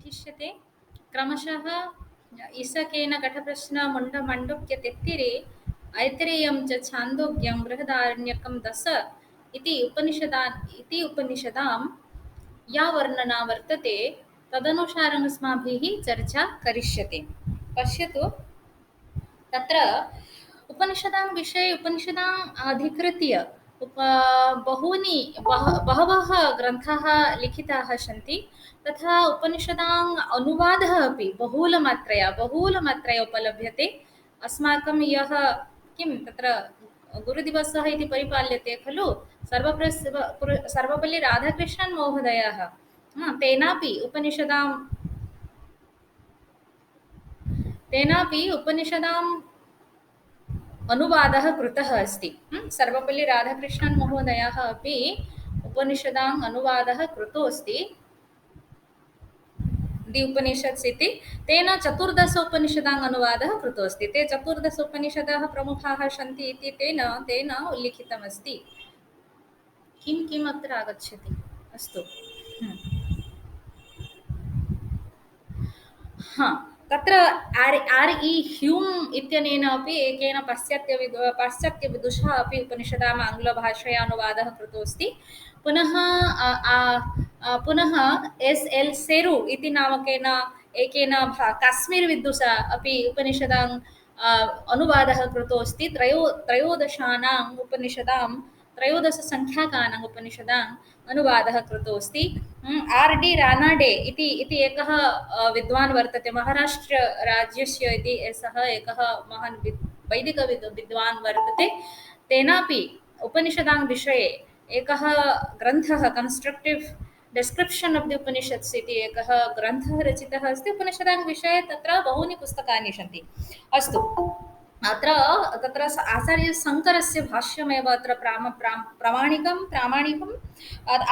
पठिष्यते क्रमशः इसकेन घटप्रश्नमुण्डमण्डूक्य तेत्तिरे ऐतरेयं च छान्दोग्यं बृहदारण्यकं दश इति उपनिषदां या वर्णना वर्तते तदनुसारम् अस्माभिः चर्चा करिष्यते। पश्यतु, तत्र उपनिषदां विषये उपनिषदाम् अधिकृत्य बहूनि बहवः ग्रन्थाः लिखिताः सन्ति। तथा उपनिषदाम् अनुवादः अपि बहुलमात्रया उपलभ्यते। अस्माकं यः किं तत्र गुरुदिवसः इति परिपाल्यते खलु, सर्वपल्ली राधाकृष्णन् महोदयः, तेनापि उपनिषदाम् अनुवादः कृतः अस्ति। सर्वपल्ली राधाकृष्णन् महोदयः अपि उपनिषदाम् अनुवादः कृतो अस्ति। दि उपनिषत्स् इति तेन 14 उपनिषदाम् अनुवादः कृतो अस्ति। ते 14 उपनिषदः प्रमुखाः सन्ति इति तेन उल्लिखितमस्ति। किम् अत्र आगच्छति? अस्तु। तत्र आर् ई ह्यूम् इत्यनेन अपि एकेन पाश्चात्यविदुषा अपि उपनिषदाम् आङ्ग्लभाषया अनुवादः कृतो अस्ति। पुनः एस् एल् सेरु इति नामकेन एकेन काश्मीर् विदुषा अपि उपनिषदाम् अनुवादः कृतो अस्ति। त्रयोदशसङ्ख्याकानाम् उपनिषदाम् अनुवादः कृतो अस्ति। आर् डी रानाडे इति एकः विद्वान् वर्तते, महाराष्ट्रराज्यस्य इति सः एकः महान् वैदिकविद्वान् वर्तते। तेनापि उपनिषदां विषये एकः ग्रन्थः कन्स्ट्रक्टिव् डिस्क्रिप्शन् आफ् दि उपनिषत्स् इति एकः ग्रन्थः रचितः अस्ति। उपनिषदां विषये तत्र बहूनि पुस्तकानि सन्ति। अस्तु, तत्र आचार्यशङ्करस्य भाष्यमेव अत्र प्रामाणिकम्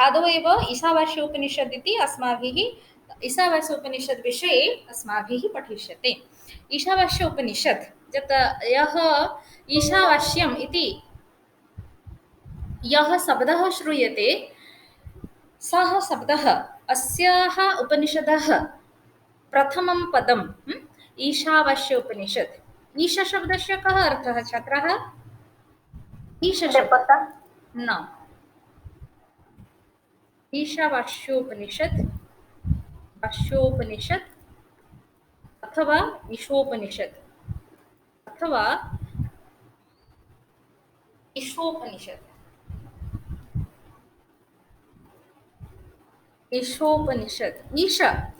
आदौ एव ईशावास्योपनिषद् इति ईशावास्योपनिषद् विषये अस्माभिः पठिष्यते। ईशावास्योपनिषत् यः ईशावास्यम् इति यः शब्दः श्रूयते, सः शब्दः अस्याः उपनिषदः प्रथमं पदम् ईशावास्योपनिषत्। ईशशब्दस्य कः अर्थः छात्राः? ईशावास्योपनिषत् अथवा ईशोपनिषत् अथवा ईशोपनिषत्।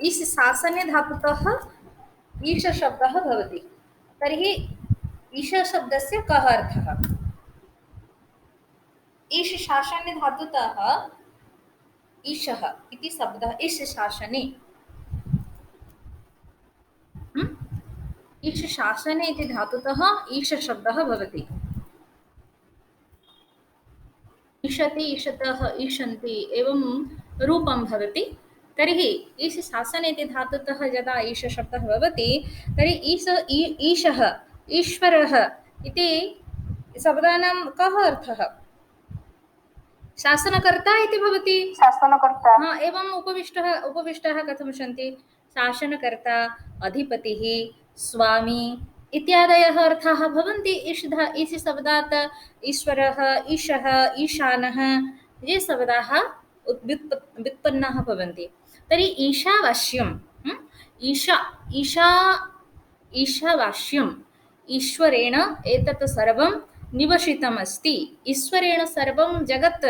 ईश शासने धातुतः ईश शब्दः भवति। तर्हि ईश शब्दस्य कः अर्थः? ईश शासने धातुतः ईशः इति शब्दः, ईश शासने ईश शासने इति धातुतः ईश शब्दः भवति। ईशति, ईशतः, ईशन्ति एवं रूपं भवति। तर्हि ईश शासने इति धातुतः यदा ईश शब्दः भवति, तर्हि ईशः, ईश्वरः इति शब्दानां कः अर्थः? शासनकर्ता इति भवति। शासनकर्ता। एवम् उपविष्टः कथं सन्ति? शासनकर्ता, अधिपतिः, स्वामी इत्यादयः अर्थाः भवन्ति। ईश शब्दात् ईश्वरः, ईशः, ईशानः ये शब्दाः व्युत्पन्नाः भवन्ति। तर्हि ईशावास्यम् ईशावास्यम् ईश्वरेण एतत् सर्वं निवसितमस्ति, ईश्वरेण सर्वं जगत्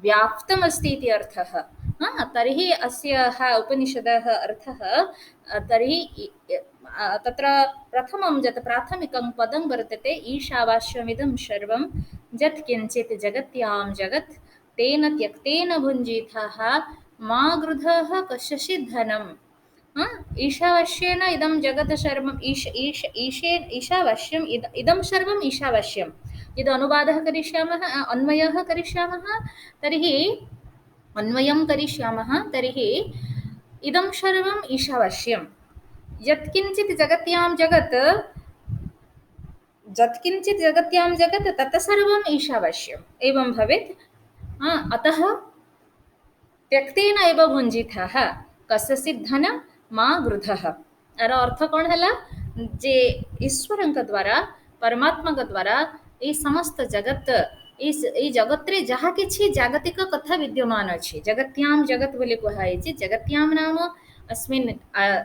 व्याप्तमस्ति इति अर्थः। तर्हि अस्याः उपनिषदः अर्थः, तर्हि तत्र प्रथमं यत् प्राथमिकं पदं वर्तते, ईशावास्यमिदं सर्वं यत् किञ्चित् जगत्यां जगत् तेन त्यक्तेन भुञ्जीतः मा गृधः कस्यचित् धनम्। ईशावास्येन इदं जगत् सर्वम् ईशावास्यम् इदं सर्वम् ईशावास्यम्। यद् अनुवादः करिष्यामः, अन्वयः करिष्यामः, तर्हि अन्वयं करिष्यामः, तर्हि इदं सर्वम् ईशावास्यम्। यत्किञ्चित् जगत्यां जगत् तत् सर्वम् ईशावास्यम् एवं भवेत्। अतः त्यक्तेन एव भुञ्जितः कस्यचित् धनं माँ गृधः यार अर्थ कौन है जे ईश्वर द्वारा परमात्मा द्वारा ये समस्त जगत इस जगत रे जहाँ किछि जागतिक कथा विद्यमान अछि जगत्याम जगत बोली कहुई जगत्याम नाम अस्मिन्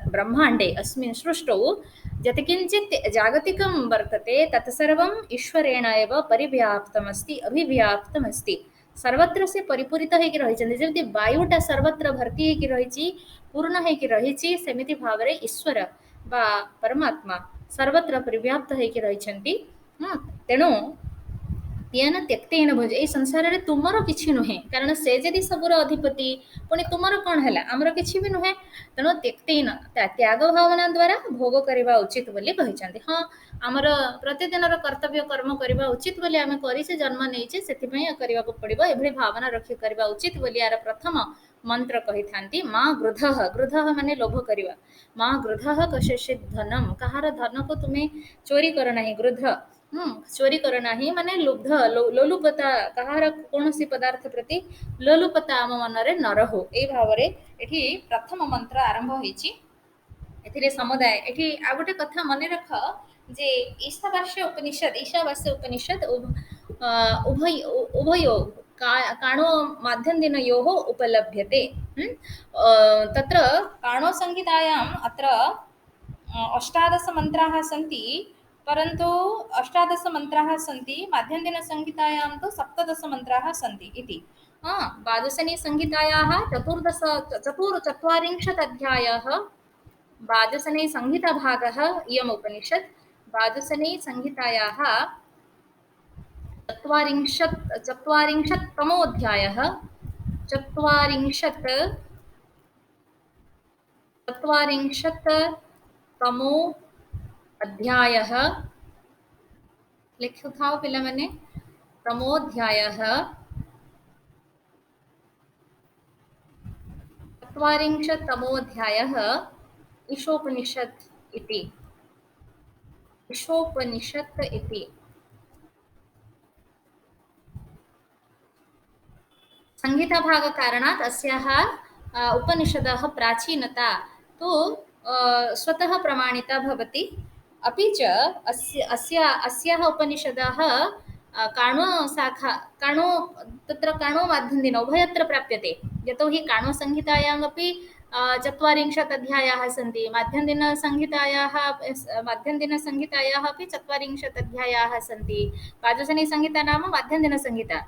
ब्रह्मांडे अस्मिन् सृष्टौ यत्किञ्चित् जागतिकं वर्तते तत्सर्वम् ईश्वरेण एव परिव्याप्तमस्ति अभिव्याप्तमस्ति सर्वत्र से परिपूरित होकर रही जमी वायुटा सर्वत्र भर्ती होकर रही पूर्ण होकर रही सेमिति भाव में ईश्वर बा परमात्मा सर्वत्र परिव्याप्त होकर रही तेणु तेन त्यक्तेन भोज ये संसार में तुमर किसी नुहे कारण से जदि सबुर अधिपति पुणी तुमर कौन है आमर किसी भी नुहे तेणु त्यक्तेन त्याग भावना द्वारा भोग करने उचित बोली कहते हाँ आमर प्रतिदिन कर्तव्य कर्म करने उचित बोली आम कर जन्म नहीं से करने पड़ो एभली भावना रखी करने उचित बोली यार प्रथम मंत्र कही था माँ गृध गृध माने लोभ करवा माँ गृध कशित धनम कहार धन को तुम्हें चोरी करना गृध चोरी करना माने लुब्ध लोलुपता कहार कौन सी पदार्थ प्रति लोलुपता आम मनरे न रहो ये भाव में प्रथम मंत्र आरंभ होईची एथिरे समुदाय एठी आ गोटे कथा मन रख जे ईशावास्य उपनिषद उभय उभय काणो माध्यम दिन उपलभ्यते तत्र काणो संहितायाम् अत्र अष्टादश मंत्राः सन्ति परन्तु अष्टादश मंत्राः सन्ति माध्यन्दिन संहितायां तु सप्तदश मंत्राः सन्ति इति द्वादशनी संहितायाः चत्वारिंशत् अध्यायः द्वादशनी संहिताभागः इयम् उपनिषत् द्वादशनी संहितायाः चत्वारिंशत्तमोऽध्यायः चत्वारिंशत्तमो अध्यायः लिखु था पिला मैंने तमोध्यायः चत्वारिंशत्तमोऽध्यायः ईशोपनिषत् इति ईशोपनिषत् इति संहिताभागकारणात् अस्याः उपनिषदः प्राचीनता तु स्वतः प्रमाणिता भवति अपि च अस्याः उपनिषदः काणो शाखा काणो तत्र काणो माध्यन्दिन उभयत्र प्राप्यते यतोहि काणो संहितायामपि चत्वारिंशत् अध्यायाः सन्ति माध्यन्दिनसंहितायाः अपि चत्वारिंशत् अध्यायाः सन्ति द्वादशनी संहिता नाम माध्यन्दिनसंहिता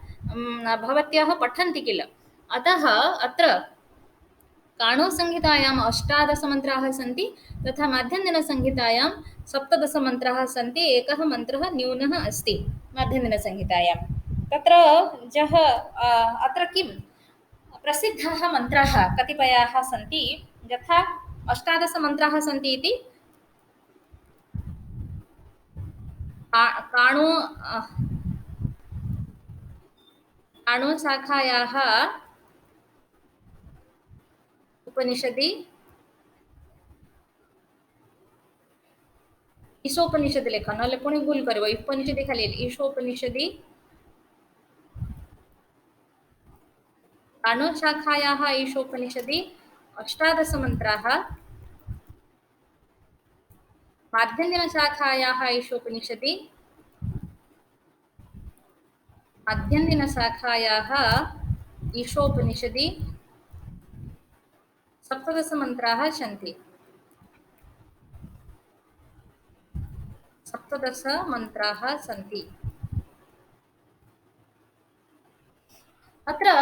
भवत्यः पठन्ति किल अतः अत्र काणो संहितायाम् अष्टादश मंत्राः सन्ति तथा माध्यन्दिनसंहितायां सप्तदश मंत्राः सन्ति एकः मन्त्रः न्यूनः अस्ति माध्यन्दिनसंहितायां तत्र अत्र किं प्रसिद्धाः मन्त्राः कतिपयाः सन्ति यथा अष्टादश मंत्राः सन्ति इति काणो शाखायाः उपनिषदि ईशोपनिषद लेख ना पुणी भूल कर उपनिषदि खाली ईशोपनिषदि काणो शाखायाः ईशोपनिषदि अष्टादश मंत्राः माध्यन्दिनशाखायाः ईशोपनिषदि सप्तदश मंत्राः सन्ति सप्तदश मंत्राः सन्ति अत्र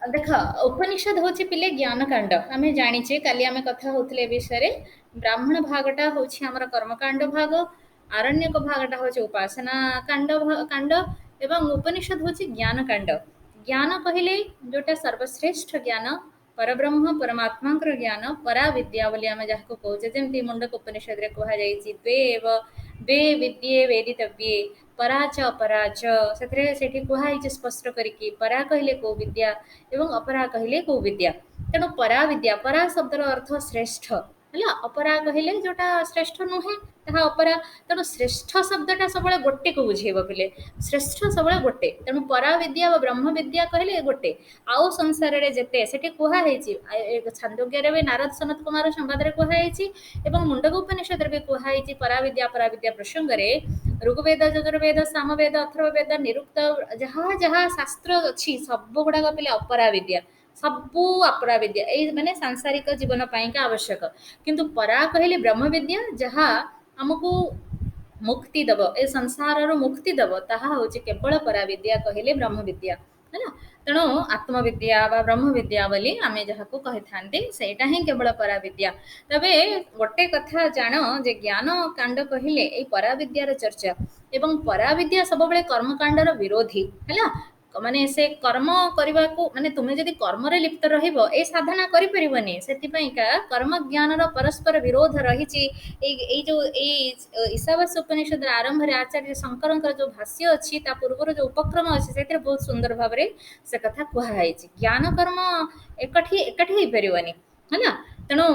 देख उपनिषद होछि पिले ज्ञानकांड आमे जानिचे काली आमे कथा होतले विषय ब्राह्मण भागटा होछि हमर कर्मकांड भाग आरण्यक भागटा होछि उपासना कांड एवं उपनिषद होछि ज्ञानकांड ज्ञान कहले जोटा सर्वश्रेष्ठ ज्ञान परब्रह्म परमात्मा ज्ञान परा विद्या बोली आमे जाको कहूचे जेमती मुंडक उपनिषद रे कहा जाईछि द्वे विद्ये वेदितव्ये पराच अपराच से कहुई स्पष्ट करके परा कहले कौ विद्या एवं अपरा कहले कौ विद्या तेणु परा विद्या परा शब्दर अर्थ श्रेष्ठ है अपरा कहले जोटा श्रेष्ठ नुहे ତାହା ଅପରା। ତେଣୁ ଶ୍ରେଷ୍ଠ ଶବ୍ଦଟା ସବୁବେଳେ ଗୋଟେକୁ ବୁଝେଇବ ପିଲେ, ଶ୍ରେଷ୍ଠ ସବୁବେଳେ ଗୋଟେ। ତେଣୁ ପରା ବିଦ୍ୟା ବା ବ୍ରହ୍ମ ବିଦ୍ୟା କହିଲେ ଗୋଟେ। ଆଉ ସଂସାରରେ ଯେତେ ସେଠି କୁହାହେଇଛି, ଛାନ୍ଦୋଗ୍ୟରେ ବି ନାରଦ ସନତ କୁମାର ସମ୍ବାଦରେ କୁହାହେଇଛି ଏବଂ ମୁଣ୍ଡକ ଉପନିଷଦରେ ବି କୁହାହେଇଛି ପରାବିଦ୍ୟା ପ୍ରସଙ୍ଗରେ। ଋଗ୍ବେଦ, ଯଜୁର୍ବେଦ, ସାମବେଦ, ଅଥର୍ବବେଦ, ନିରୁକ୍ତ ଯାହା ଯାହା ଶାସ୍ତ୍ର ଅଛି ସବୁ ଗୁଡାକ ପିଲେ ଅପରା ବିଦ୍ୟା, ସବୁ ଅପରା ବିଦ୍ୟା, ଏଇ ମାନେ ସାଂସାରିକ ଜୀବନ ପାଇଁକା ଆବଶ୍ୟକ। କିନ୍ତୁ ପରା କହିଲେ ବ୍ରହ୍ମ ବିଦ୍ୟା, ଯାହା ଆମକୁ ମୁକ୍ତି ଦବ, ଏ ସଂସାରରୁ ମୁକ୍ତି ଦବ, ତାହା ହଉଛି କେବଳ ପରା ବିଦ୍ୟା କହିଲେ ବ୍ରହ୍ମ ବିଦ୍ୟା ହେଲା। ତେଣୁ ଆତ୍ମବିଦ୍ୟା ବା ବ୍ରହ୍ମ ବିଦ୍ୟା ବୋଲି ଆମେ ଯାହାକୁ କହିଥାନ୍ତି ସେଇଟା ହିଁ କେବଳ ପରା ବିଦ୍ୟା। ତେବେ ଗୋଟେ କଥା ଜାଣ ଯେ ଜ୍ଞାନ କାଣ୍ଡ କହିଲେ ଏଇ ପରାବିଦ୍ୟାର ଚର୍ଚ୍ଚା, ଏବଂ ପରାବିଦ୍ୟା ସବୁବେଳେ କର୍ମକାଣ୍ଡର ବିରୋଧୀ ହେଲା। ମାନେ ସେ କର୍ମ କରିବାକୁ, ମାନେ ତୁମେ ଯଦି କର୍ମରେ ଲିପ୍ତ ରହିବ ଏ ସାଧନା କରିପାରିବନି। ସେଥିପାଇଁକା କର୍ମ ଜ୍ଞାନର ପରସ୍ପର ବିରୋଧ ରହିଛି। ଏଇ ଯୋଉ ଏଇ ଈଶାବାସ୍ୟ ଉପନିଷଦର ଆରମ୍ଭରେ ଆଚାର୍ଯ୍ୟ ଶଙ୍କରଙ୍କର ଯୋଉ ଭାଷ୍ୟ ଅଛି, ତା ପୂର୍ବରୁ ଯୋଉ ଉପକ୍ରମ ଅଛି, ସେଥିରେ ବହୁତ ସୁନ୍ଦର ଭାବରେ ସେ କଥା କୁହାଯାଇଛି। ଜ୍ଞାନ କର୍ମ ଏକାଠି ଏକାଠି ହେଇପାରିବନି ହେଲା। ତେଣୁ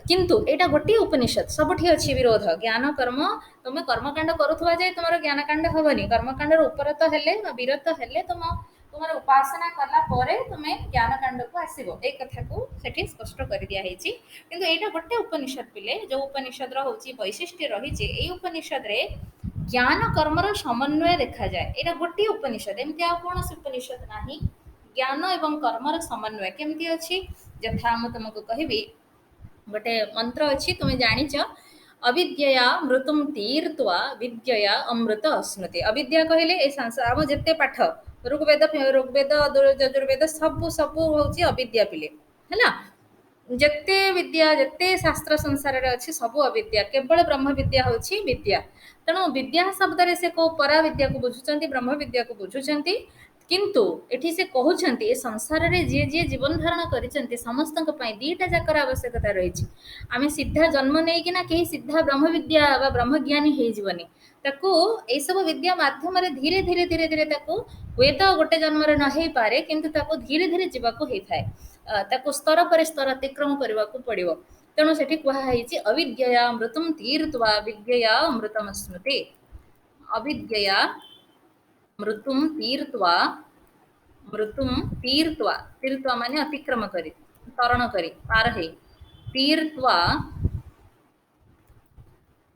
କିନ୍ତୁ ଏଇଟା ଗୋଟିଏ ଉପନିଷଦ, ସବୁଠି ଅଛି ବିରୋଧ। ଜ୍ଞାନ କର୍ମ, ତମେ କର୍ମକାଣ୍ଡ କରୁଥିବା ଯାଏ ତୁମର ଜ୍ଞାନକାଣ୍ଡ ହବନି। କର୍ମକାଣ୍ଡର ଉପରତ ହେଲେ ବା ବିରତ ହେଲେ ତୁମର ଉପାସନା କଲା ପରେ ତୁମେ ଜ୍ଞାନ କାଣ୍ଡକୁ ଆସିବ। ଏଇ କଥାକୁ ସେଠି ସ୍ପଷ୍ଟ କରିଦିଆ ହେଇଛି। କିନ୍ତୁ ଏଇଟା ଗୋଟେ ଉପନିଷଦ ପିଲେ, ଯୋଉ ଉପନିଷଦର ହଉଛି ବୈଶିଷ୍ଟ୍ୟ ରହିଛି, ଏଇ ଉପନିଷଦରେ ଜ୍ଞାନ କର୍ମର ସମନ୍ୱୟ ଦେଖାଯାଏ। ଏଇଟା ଗୋଟିଏ ଉପନିଷଦ, ଏମିତି ଆଉ କୌଣସି ଉପନିଷଦ ନାହିଁ। ଜ୍ଞାନ ଏବଂ କର୍ମର ସମନ୍ୱୟ କେମିତି ଅଛି, ଯଥା ମୁଁ ତମକୁ କହିବି। ଗୋଟେ ମନ୍ତ୍ର ଅଛି, ତୁମେ ଜାଣିଛ, ଅବିଦ୍ୟା ମୃତ୍ୟୁମ୍ ତୀର୍ତ୍ୱା ବିଦ୍ୟୟା ଅମୃତ ଅଶ୍ନୁତେ। ଅବିଦ୍ୟା କହିଲେ ଏ ସଂସାର, ଆମ ଯେତେ ପାଠ ଋଗ୍ବେଦ ଯଜୁର୍ବେଦ ସବୁ ସବୁ ହଉଛି ଅବିଦ୍ୟା ପିଲେ ହେଲା। ଯେତେ ବିଦ୍ୟା, ଯେତେ ଶାସ୍ତ୍ର ସଂସାରରେ ଅଛି ସବୁ ଅବିଦ୍ୟା, କେବଳ ବ୍ରହ୍ମ ବିଦ୍ୟା ହଉଛି ବିଦ୍ୟା। ତେଣୁ ବିଦ୍ୟା ଶବ୍ଦରେ ସେ କୋଉ ପରା ବିଦ୍ୟାକୁ ବୁଝୁଛନ୍ତି, ବ୍ରହ୍ମ ବିଦ୍ୟାକୁ ବୁଝୁଛନ୍ତି। କିନ୍ତୁ ଏଠି ସେ କହୁଛନ୍ତି ଏ ସଂସାରରେ ଯିଏ ଯିଏ ଜୀବନ ଧାରଣ କରିଛନ୍ତି ସମସ୍ତଙ୍କ ପାଇଁ ଦିଟା ଯାକର ଆବଶ୍ୟକତା ରହିଛି। ଆମେ ସିଧା ଜନ୍ମ ନେଇକିନା କେହି ସିଧା ବ୍ରହ୍ମ ବିଦ୍ୟା ବା ବ୍ରହ୍ମଜ୍ଞାନୀ ହେଇଯିବନି। ତାକୁ ଏଇସବୁ ବିଦ୍ୟା ମାଧ୍ୟମରେ ଧୀରେ ଧୀରେ ଧୀରେ ଧୀରେ ତାକୁ, ହୁଏତ ଗୋଟେ ଜନ୍ମରେ ନ ହେଇପାରେ, କିନ୍ତୁ ତାକୁ ଧୀରେ ଧୀରେ ଯିବାକୁ ହେଇଥାଏ। ତାକୁ ସ୍ତର ପରେ ସ୍ତର ଅତିକ୍ରମ କରିବାକୁ ପଡିବ। ତେଣୁ ସେଠି କୁହାହେଇଛି ଅବିଦ୍ୟା ମୃତ୍ୟୁମ୍ ତୀର୍ତ୍ୱା ବିଦ୍ୟୟା ଅମୃତମଶ୍ନୁତେ। ଅବିଦ୍ୟା ମୃତ୍ୟୁମ୍ ତୀର୍ତ୍ୱା, ମୃତ୍ୟୁମ୍ ତୀର୍ତ୍ୱା, ତୀର୍ତ୍ୱା ମାନେ ଅତିକ୍ରମ କରି, ତରଣ କରି, ପାର ହେଇ, ତୀର୍ତ୍ୱା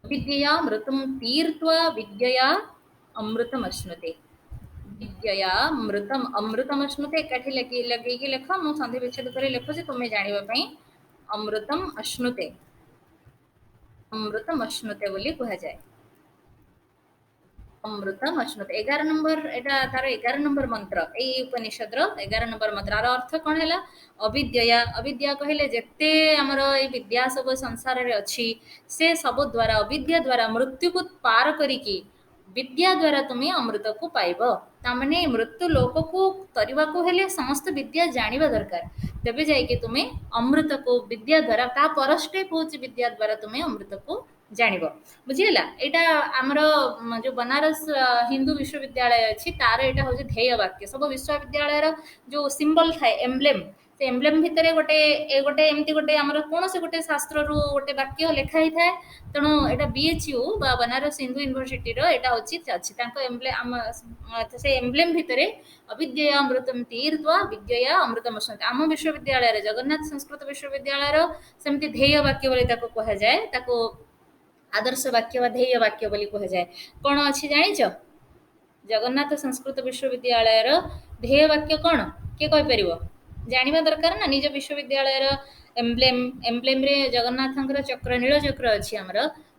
विद्यया मृतम तीर्त्वा विद्यया अमृतम अश्नुते। विद्यया मृतम अमृतम अश्नुते एकाठी लगेगी लेख, मु संधि विच्छेद कर लिखुଛି तुम्हें जानिबा पई। अमृतम अश्नुते, अमृतम अश्नुते बोली कहा जाए। अमृतम अश्नुते 11 नंबर, एटा तार 11 नंबर मंत्र, ए उपनिषद रो 11 नंबर मंत्र। आर अर्थ कोन हैला, अविद्या। अविद्या कहले जेते हमर ए विद्या सब संसार रे अछि, से सब द्वारा, अविद्या द्वारा मृत्यु को पार करिकी विद्या द्वारा तुम्हें अमृत को पाइब। तामने मृत्यु लोक को तरिबा को हेले समस्त विद्या जानिबा दरकार। तबे जाय कि तुम्हें अमृत को विद्या द्वारा, ता पर स्टेप होची विद्या द्वारा तुम्हें अमृत को जानिब। बुझिला, एटा हमर जो बनारस हिंदू विश्वविद्यालय अछि तार एटा होची ध्येय वाक्य। सब विश्वविद्यालय रो जो सिंबल थाए, एम्ब्लेम, से एम्ब्लेम भितरे गोटे गोटे एमती गोटे हमर कोनोसे गोटे शास्त्र रु गोटे वाक्य लेखा ही थाए। तेणु एटा बीएचयू बा बनारस हिंदू यूनिवर्सिटी रो एटा होची अछि तांको एम्ब्लेम, से एम्ब्लेम भितरे अविद्या अमृतम तीर्त्वा विद्यया अमृतम अश्नुते। आम विश्वविद्यालय रे जगन्नाथ संस्कृत विश्वविद्यालय रो सेमती ध्येय वाक्य बोली ताको कहा जाए, ताको आदर्श वाक्य वा ध्येय वाक्य बोली कहा जाए। कौन अच्छी जानिच, जगन्नाथ संस्कृत विश्वविद्यालय रो ध्येय वाक्य कौन, किए कहि परिबो, जानिबा दरकार ना। निज विश्वविद्यालय रो एम्ब्लेम, एम्ब्लेम रे जगन्नाथंकर चक्र, नील चक्र अछि हमर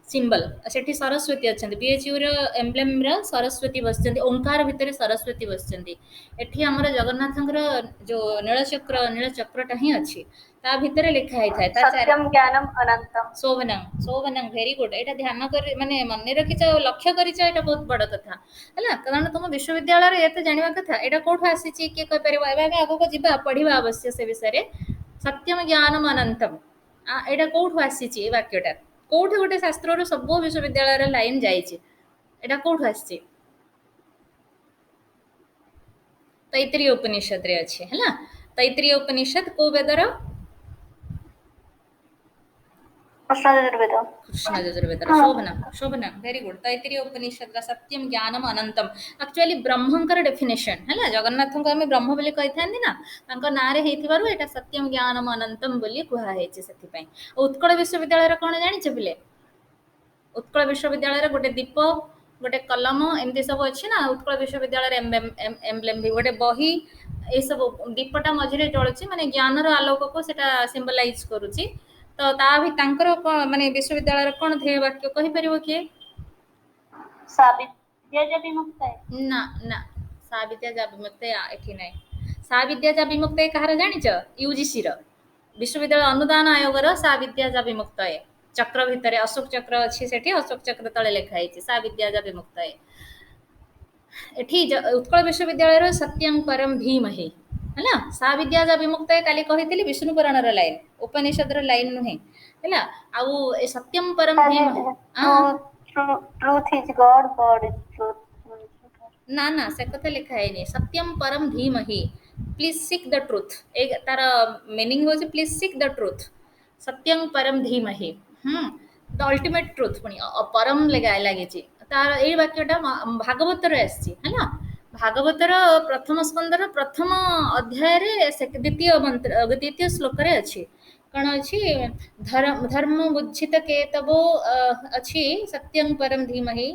सिंबल। सेठी सरस्वती अछंती, बीएचयू रो एम्ब्लेम रो सरस्वती बसचंती, ओंकार भितरे सरस्वती बसचंती। एठी हमर जगन्नाथंकर जो नील चक्रटा ही अछि, ता भितरे लिखा है थाए, ता सत्यम ज्ञानम अनंतम। शोभनम, शोभनम, वेरी गुड। एटा ध्यान कर माने मन रखिच, लक्ष्य करिच, एटा बहुत बड़ कथा हला। कारण तुम विश्वविद्यालय रे एते जानिबा कथा, एटा कोठु आसीची के कहि परिबो। एबे आगे आगो को जिबा पढिबा अवश्य से विषय रे। सत्यम ज्ञानम अनंतम, एटा कोठु आसीची ए वाक्यटा, कोठे गोटे शास्त्र रो सब विश्वविद्यालय रे लाइन जाईची, एटा कोठु आसीची, तैत्तिरीय उपनिषद रे अछि हला। तैत्तिरीय उपनिषद को वेदर, कृष्णयजुर्वेद। कृष्ण यजुर्वेद शोभना शोभना वेरी गुड तैत्तिरीय उपनिषद सत्यम ज्ञानम अनंतम एक्चुअली ब्रह्मंकर डेफिनेशन है जगन्नाथ को आम ब्रह्म बोली कही ना ना एटा सत्यम ज्ञानम अनंतम बोली कहुई से उत्कल विश्वविद्यालय कौन जानिछ पिले उत्कल विश्वविद्यालय गोटे दीप गोटे कलम एमती सब अच्छी ना उत्कल विश्वविद्यालय एम्ब्लेम भी गोटे बही ये सब दीपटा मझे जलुची माने ज्ञानर आलोक को सेटा सिंबलाइज करुची तो ता भी तांकर माने विश्वविद्यालय कौन ध्येय वाक्य कहि परिबो किए सा विद्या च विमुक्ताय। ना ना सा विद्या जा विमुक्ते एठी नै सा विद्या जा विमुक्ते कहार जानिच यूजीसी र विश्वविद्यालय अनुदान आयोग र सा विद्या जा विमुक्ते चक्र भितर अशोक चक्र अच्छी सेठी अशोक चक्र तले लिखा है सा विद्या जा विमुक्ताय एठी उत्कल विश्वविद्यालय सत्यं परम धीमहि है ना सा विद्या जा विमुक्ताय काली कहितली विष्णु पुराण र लाइन उपनिषद र लाइन नुहे हैला आउ ए सत्यं परम धीमहि truth is God, God is truth. ना ना से कथा लिखा है नहीं सत्यम परम धीमहि प्लीज सीक द ट्रूथ एक तार मीनिंग हो प्लीज सीक द ट्रूथ सत्यं परम धीमहि द अल्टीमेट ट्रूथ पुनी परम लगे तार ए वाक्यटा भागवत रे आसी है ना भागवतर प्रथम स्कंदर प्रथम अध्याय रे द्वितीय मंत्र द्वितीय श्लोक रे अछि कण अछि धर्म बुद्धित केतवो अछि सत्यं परम धीमहि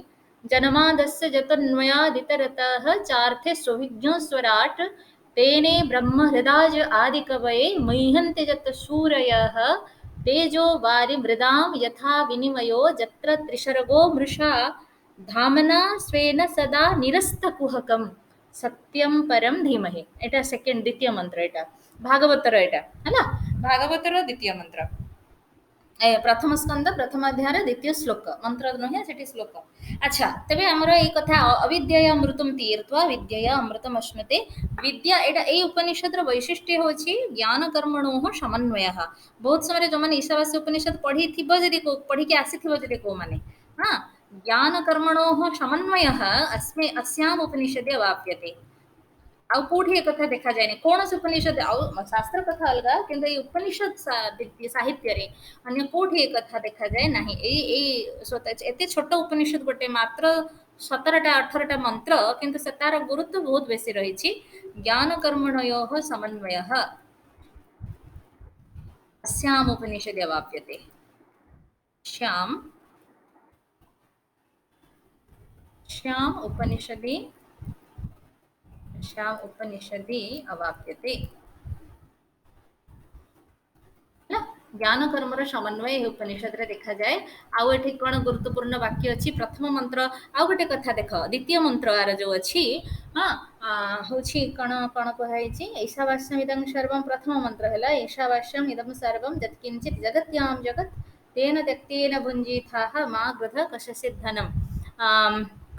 जनमादस्य जतन्वयादितरतः चार्थे स्वभिज्ञ स्वराट तेने ब्रह्म हृदाज आदिकवये मह्यन्ते जत शूरयः तेजो वारि मृदां यथा विनिमयो जत्र त्रिशर्गो मृषा धामना स्वेन सदा निरस्तकुहकम् सत्यं परम धीमहि एटा सेकेंड द्वितीय मंत्र एटा भागवतर एटा है ना भागवतर द्वितीय मंत्र प्रथम स्कंद प्रथम अध्याय द्वितीय श्लोक मंत्र नुहे सेठी श्लोक अच्छा तेबे हमर एई कथा अविद्यया अमृतम तीर्त्वा विद्यया अमृतम अश्नुते विद्या एटा एई उपनिषद र वैशिष्ट्य होछि ज्ञान कर्मणोः समन्वयः बहुत समय जो माने ईशावास्य उपनिषद पढ़ी थिबो जदि को पढ़ी के आसीथिबो जदि को माने हां ज्ञान कर्मणोः समन्वयः अस्मे अस्याम उपनिषदे वाप्यते आउ कोठी एक कथा देखा जाए कौन से उपनिषद आउ शास्त्र कथा अलग किंतु ये उपनिषद साहित्य रे अन्य कोठी एक कथा देखा जाए नहीं एते छोट उपनिषद गोटे मात्र 17टा 18टा मंत्र किंतु से तार गुरुत्व बहुत बेसी रही ज्ञान कर्मणयोः समन्वयः अस्याम उपनिषदे वाप्यते श्याम श्याम उपनिषदि श्याम उपनिषदि अवाप्यते ना ज्ञान कर्मर समन्वय उपनिषद रे देखा जाए आउ एठी कोन गुरुत्वपूर्ण वाक्य अछि प्रथम मंत्र आउ गोटे कथा देख द्वितीय मंत्र आर जो अछि हां होछि कोन कोन कहै छी ईशावास्यम इदं सर्वम प्रथम मंत्र हला ईशावास्यम इदं सर्वम यत्किंचित जगत्याम जगत तेन त्यक्तेन भुञ्जीथाः मा ग्रध कशसिद्धनम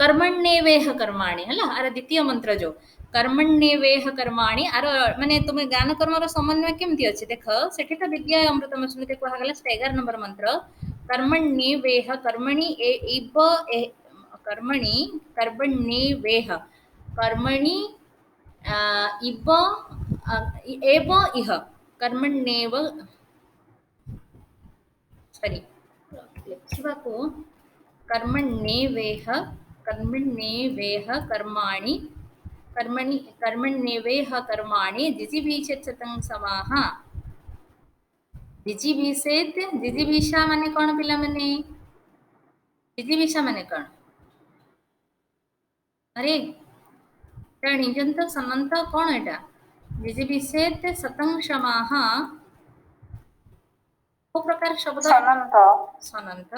कर्मण्येवेह कर्माणि हला आर द्वितीय मंत्र जो कर्मण्येवेह कर्माणि आर माने तुमे ज्ञान कर्मर समन्वय केमति अछि देख सेठी त विद्या अमृतम स्मृति कहा गला 11 नंबर मंत्र कर्मण्येवेह कर्मणि ए इब ए कर्मणि कर्मण्येवेह कर्मणि इब एव इह कर्मण्येव सॉरी लिखिबा को कर्मण्येवेह कर्मण्येवेह कर्माणि कर्मणि कर्मण्येवेह कर्माणि जिजीभिषेत्सतं समाः जिजीभिषेत् जिजीभिषा माने कोन पिला माने जिजीभिषा माने कोन अरे निजंत समंत कोन एटा जिजीभिषेत् सतं समाः को प्रकार शब्द सनंत सनंत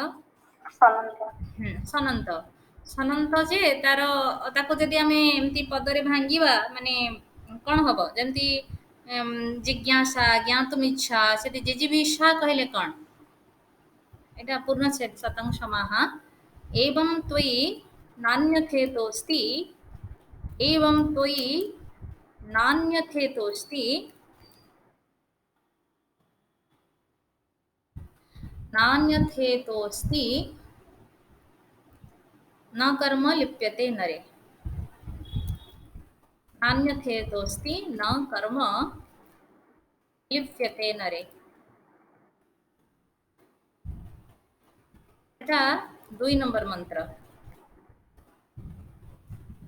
सनंत सनंत सनंत जे तार ताको जदि आमे एमती पदरे भांगीबा माने कोन हबो जेमती जिज्ञासा ज्ञातुम इच्छा से जिजीभिषा कहले कोन एटा पूर्ण शतं समाः एवं त्वयि नान्यथेतोस्ति एवं त्वयि नान्यथेतोस्ति नान्यथेतोस्ति न कर्म लिप्यते नरे नान्यथेतोस्ति न कर्म लिप्यते नरे এটা 2 नंबर मंत्र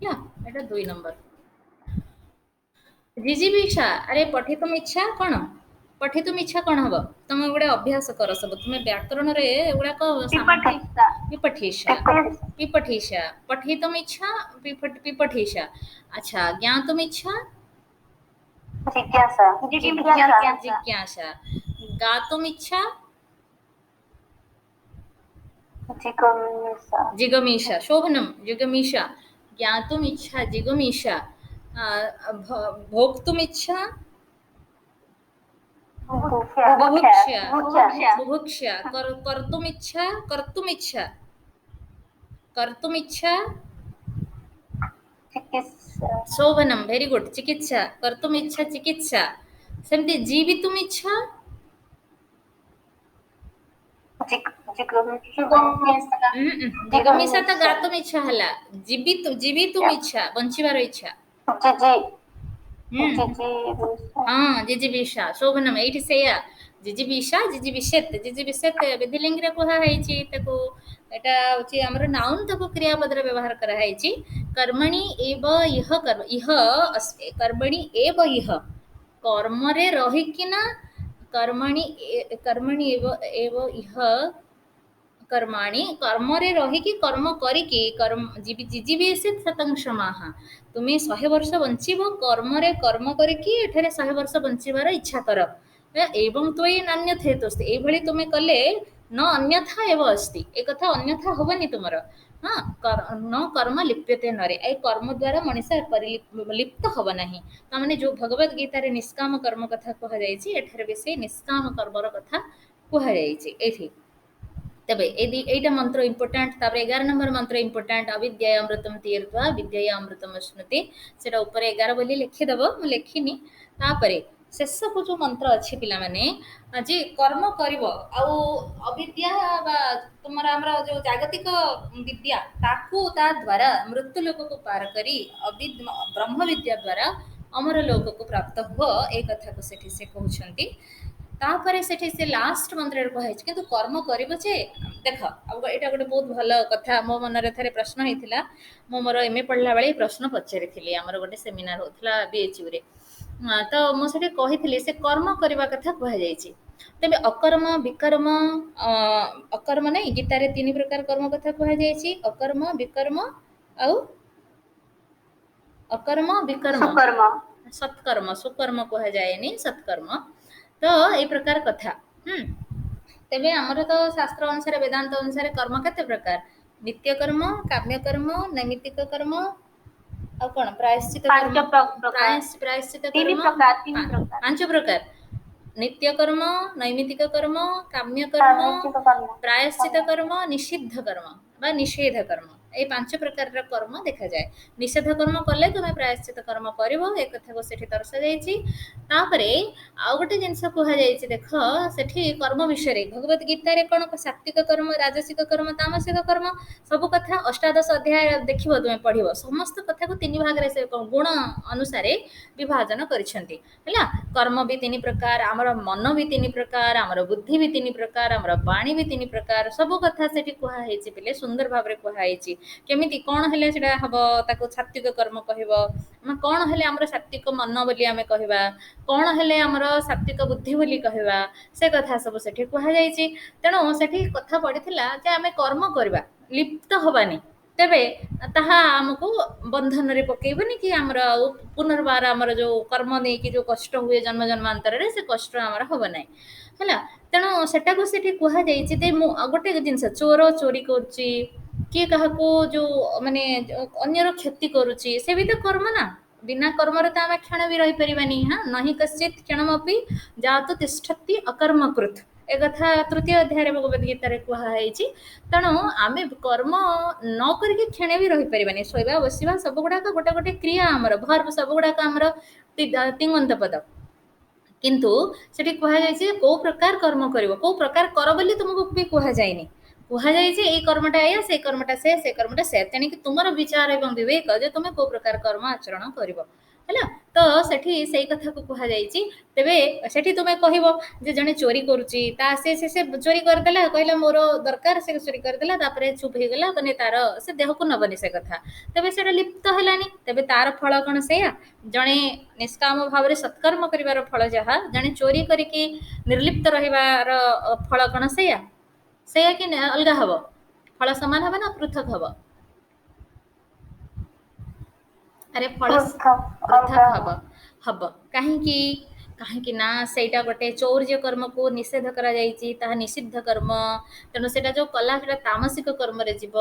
या এটা 2 नंबर जिजीविषा अरे पठितुम इच्छा कौन पठितुम इच्छा कौन हम तुम गोटे अभ्यास कर सब तुम व्याकरण रे एगुड़ाक सामग्री पिपठीषा पिपठीषा पठितुम इच्छा पिपठीषा अच्छा ज्ञातुम इच्छा जिज्ञासा जिज्ञासा गातुम इच्छा जिज्ञासा जिगमीषा शोभनम जिगमीषा ज्ञातुम इच्छा जिगमीषा भोक्तुम इच्छा बुभुक्षा बुभुक्षा कर्तुम इच्छा कर्तुम इच्छा कर्तुम इच्छा चिकित्सा शोभनम वेरी गुड चिकित्सा कर्तुम इच्छा चिकित्सा सेमती जीवितुम इच्छा जिगमीषा तो गातुम इच्छा हला जीवितुम इच्छा बंचिबार इच्छा हाँ जिजीविषा शोभनम एठी सेया जिजीविषा जिजीविषेत विधिलिंग रे कुहा हैछि ताको एटा होछि हमर नाउन ताको क्रियापद रे व्यवहार करा हैछि कर्मणि एव इह कर्म इह अस्मि कर्मणि एव इह कर्म रे रहिकिना कर्मणि एव इह कर्माणि कर्म रे रहिकी कर्म करिकी कर्म जिजीविषेत शतंक्षमाः तुम्हें 100 वर्ष बंचीब कर्म रे कर्म करिकी एठारे 100 वर्ष बंचीबार इच्छा कर एवं तो ये नान्यथेतोस्ति एभଳି तुमे कले न अन्यथा एव अस्ति ए कथा अन्यथा होबनी तुमर हाँ न कर्म लिप्यते नरे ए कर्म द्वारा मनुष्य लिप्त होब नाही तामाने जो भगवत गीता रे निष्काम कर्म कथा कहा जायछि एठारे भी से निष्काम कर्मर कथा कहा जायछि एठी तबे एटा मंत्र इंपोर्टेंट तापर 11 नंबर मंत्र इंपोर्टेंट अविद्या अमृतम तीर्थवा विद्या अमृतम स्मृति सेटा ऊपर 11 बोली लिखि दबो मु लिखिनी तापरे शेष को जो मंत्र अच्छी पिला माने जे कर्म करिवो आ अविद्या बा तुमरा हमरा जो जागतिक विद्या ताकू ता द्वारा मृत्यु लोक को पार करी ब्रह्म विद्या द्वारा अमर लोक को प्राप्त हो ए कथा को सेठी से कहउछंती तापर से लास्ट मंत्र कहे कि कर्म कर देख एटा गोटे बहुत भल कथा मो मन थे प्रश्न होता मो मोर एमए पढ़ला बेले प्रश्न पचारि आमर गोटे सेमिनार होता बीएचयू रे तो मुझे कही से कर्म करने कथा कहुई तेज अकर्म विकर्म अकर्म नहीं गीतार 3 प्रकार कर्म कथा कहुई अकर्म विकर्म अकर्म विकर्म सत्कर्म सुकर्म कहुए सत्कर्म तो ये प्रकार कथा तेबे हमर तो शास्त्र अनुसार वेदांत अनुसार कर्म केते प्रकार नित्य कर्म काम्य कर्म नैमित्तिक कर्म और कौन प्रायश्चित कर्म प्रायश्चित कर्म 5 प्रकार नित्य कर्म नैमित्तिक कर्म काम्य कर्म प्रायश्चित कर्म निषिद्ध कर्म बा निषेध कर्म ये 5 प्रकार कर्म देखा जाए निषेध कर्म कले तुम प्रायश्चित कर्म कर एक कथा को सेठी दर्शा जाइछि तापरे आ गोटे जिनस कहा जाइछि देख सेठी कर्म विषय भगवत गीता रे कोन सात्विक कर्म राजसिक कर्म तामसिक कर्म सब कथा अष्टादश अध्याय देखिबो तुम पढ़िबो समस्त कथा को 3 भाग रे से गुण अनुसार विभाजन करिसेंती हला कर्म भी 3 प्रकार हमर मन भी 3 प्रकार हमर बुद्धि भी 3 प्रकार हमर वाणी भी 3 प्रकार सब कथा सेठी कहा हैछि पिले सुंदर भाव रे कहा हैछि केमिति कोन हेले सेटा हबो ताको सात्विक कर्म कहबो कोन हेले हमर सात्विक मन बोली आमे कहबा कोन हेले हमर सात्विक बुद्धि बोली कहबा से कथा सब सेठी कहा जायछि तेनो सेठी कथा पडिथिला जे आमे कर्म करबा लिप्त होबानी तेबे ताहा हमको बंधन रे पकेबनी कि हमर पुनर्बार हमर जो कर्म नै कि जो कष्ट हुए जन्म जन्मांतर रे से कष्ट हमर होबो नै हला तेनो सेटा को सेठी कहा जायछि ते गोटे जिनस चोर चोरी करछि किए क्या जो माने अन्यर क्षति करुच्ची से भी तो कर्म ना बिना कर्म तो आम क्षण भी रही पारानी हाँ नहीं कश्चित क्षणमपि जातु तिष्ठति अकर्मकृत एक कथा 3 अध्याय भगवद गीता कहुई तेणु आम कर्म न करके क्षण भी रही पारानी शोवा बसवा सब गुड़ाक गोटे गोटे क्रिया आमर भर्व सब गुड़ाक आमर तिंगंत पद किंतु सेठी कहुई कौ प्रकार कर्म कर कौ प्रकार कर बोली तुमको भी कहुई कहुई कर्मटा या से कर्मटा से कर्मटा से तेणिक तुम विचार एवं विवेक जे तुम को प्रकार कर्म आचरण कर ହେଲା। ତ ସେଠି ସେଇ କଥାକୁ କୁହାଯାଇଛି। ତେବେ ସେଠି ତୁମେ କହିବ ଯେ ଜଣେ ଚୋରି କରୁଛି ତା ସେ ଚୋରି କରିଦେଲା, କହିଲା ମୋର ଦରକାର, ସେ ଚୋରି କରିଦେଲା, ତାପରେ ଚୁପ୍ ହେଇଗଲା, ମାନେ ତାର ସେ ଦେହକୁ ନବନି ସେ କଥା, ତେବେ ସେଟା ଲିପ୍ତ ହେଲାନି। ତେବେ ତାର ଫଳ କଣ ସେଇଆ? ଜଣେ ନିଷ୍କାମ ଭାବରେ ସତ୍କର୍ମ କରିବାର ଫଳ ଯାହା, ଜଣେ ଚୋରି କରିକି ନିର୍ଲିପ୍ତ ରହିବାର ଫଳ କଣ ସେଇଆ? ସେଇଆ କି ଅଲଗା ହବ? ଫଳ ସମାନ ହବ ନା ପୃଥକ ହବ? ଆରେ ଫଳ ପୃଥକ ହବ। ହବ କାହିଁକି? କାହିଁକି ନା ସେଇଟା ଗୋଟେ ଚୌର୍ଯ୍ୟ କର୍ମକୁ ନିଷେଧ କରାଯାଇଛି, ତାହା ନିଷିଦ୍ଧ କର୍ମ। ତେଣୁ ସେଇଟା ଯୋଉ କଲା ସେଟା ତାମସିକ କର୍ମରେ ଯିବ,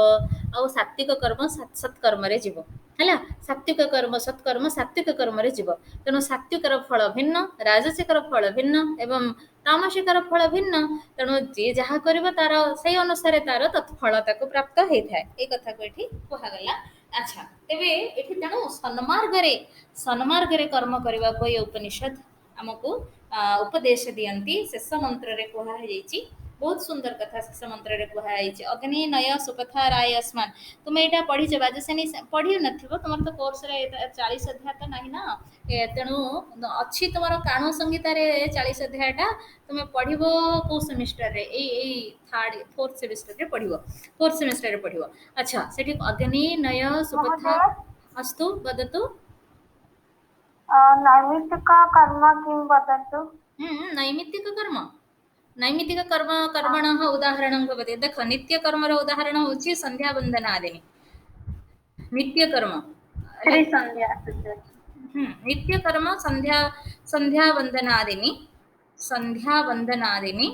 ଆଉ ସାତ୍ଵିକ କର୍ମ ସତ୍କର୍ମରେ ଯିବ। ହେଲା, ସାତ୍ଵିକ କର୍ମ ସତ୍କର୍ମ ସାତ୍ଵିକ କର୍ମରେ ଯିବ। ତେଣୁ ସାତ୍ଵିକର ଫଳ ଭିନ୍ନ, ରାଜସିକର ଫଳ ଭିନ୍ନ ଏବଂ ତାମସିକର ଫଳ ଭିନ୍ନ। ତେଣୁ ଯିଏ ଯାହା କରିବ ତାର ସେଇ ଅନୁସାରେ ତାର ଫଳ ତାକୁ ପ୍ରାପ୍ତ ହେଇଥାଏ। ଏଇ କଥାକୁ ଏଠି କୁହାଗଲା। ଆଚ୍ଛା, ତେବେ ଏଠି ତେଣୁ ସନ୍ମାର୍ଗରେ କର୍ମ କରିବାକୁ ଏ ଉପନିଷଦ ଆମକୁ ଉପଦେଶ ଦିଅନ୍ତି। ଶେଷ ମନ୍ତ୍ରରେ କୁହାଯାଇଛି, ବହୁତ ସୁନ୍ଦର କଥା ଶେଷ ମନ୍ତ୍ରରେ କୁହାଯାଇଛି, ଅଗ୍ନି ନୟ ସୁପଥା ରାୟ ସ୍ମାନ। ତୁମେ ଏଇଟା ପଢିଛ ବାଜସେନୀ? ପଢି ନଥିବ, ତୁମର ତ କୋର୍ସରେ 40 ଅଧ୍ୟାୟ ତ ନାହିଁ ନା, ତେଣୁ ଅଛି ତୁମର କାଣୁ ସଂହିତାରେ 40 ଅଧ୍ୟାୟଟା। ତୁମେ ପଢିବ କୋଉ ସେମିଷ୍ଟରରେ? ଏଇ ଫୋର୍ଥ ସେମିଷ୍ଟରରେ ପଢିବ, ଫୋର୍ଥ ସେମିଷ୍ଟରରେ ପଢିବ। ଆଚ୍ଛା, ସେଠି ଅଗ୍ନି ନୟ ସୁପଥା महोदय, अस्तु वदतु। नैमित्तिक कर्म किं वदतु? नैमित्तिक कर्म, नैमित्तिक कर्म कर्मणः उदाहरणं भवति। देख, नित्यकर्मर उदाहरण होची संध्या वंदनादिनी। नित्यकर्म श्री संध्या नित्यकर्म संध्या संध्या वंदनादिनी, संध्या वंदनादिनी।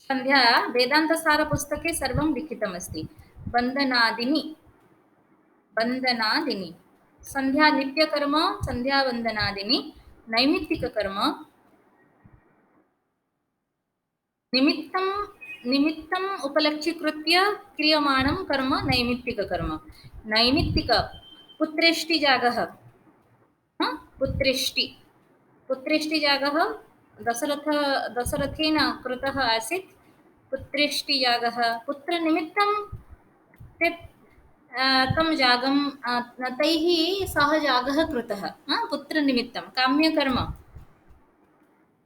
संध्या वेदान्तसार पुस्तके सर्वं लिखितमस्ति। वंदनादिनी, वंदनादिनी संध्या नित्यकर्म, संध्या वंदनादिनी। नैमित्तिककर्म निमित्तं निमित्तम् उपलक्ष्यीकृत्य क्रियमाणं कर्म नैमित्तिककर्म। नैमित्तिक पुत्रेष्टिजागः, पुत्रेष्टि पुत्रेष्टिजागः दशरथेन कृतः आसीत्। पुत्रेष्टियागः पुत्रनिमित्तं ते तं यागं तैः सः यागः कृतः। पुत्रनिमित्तं काम्यकर्म,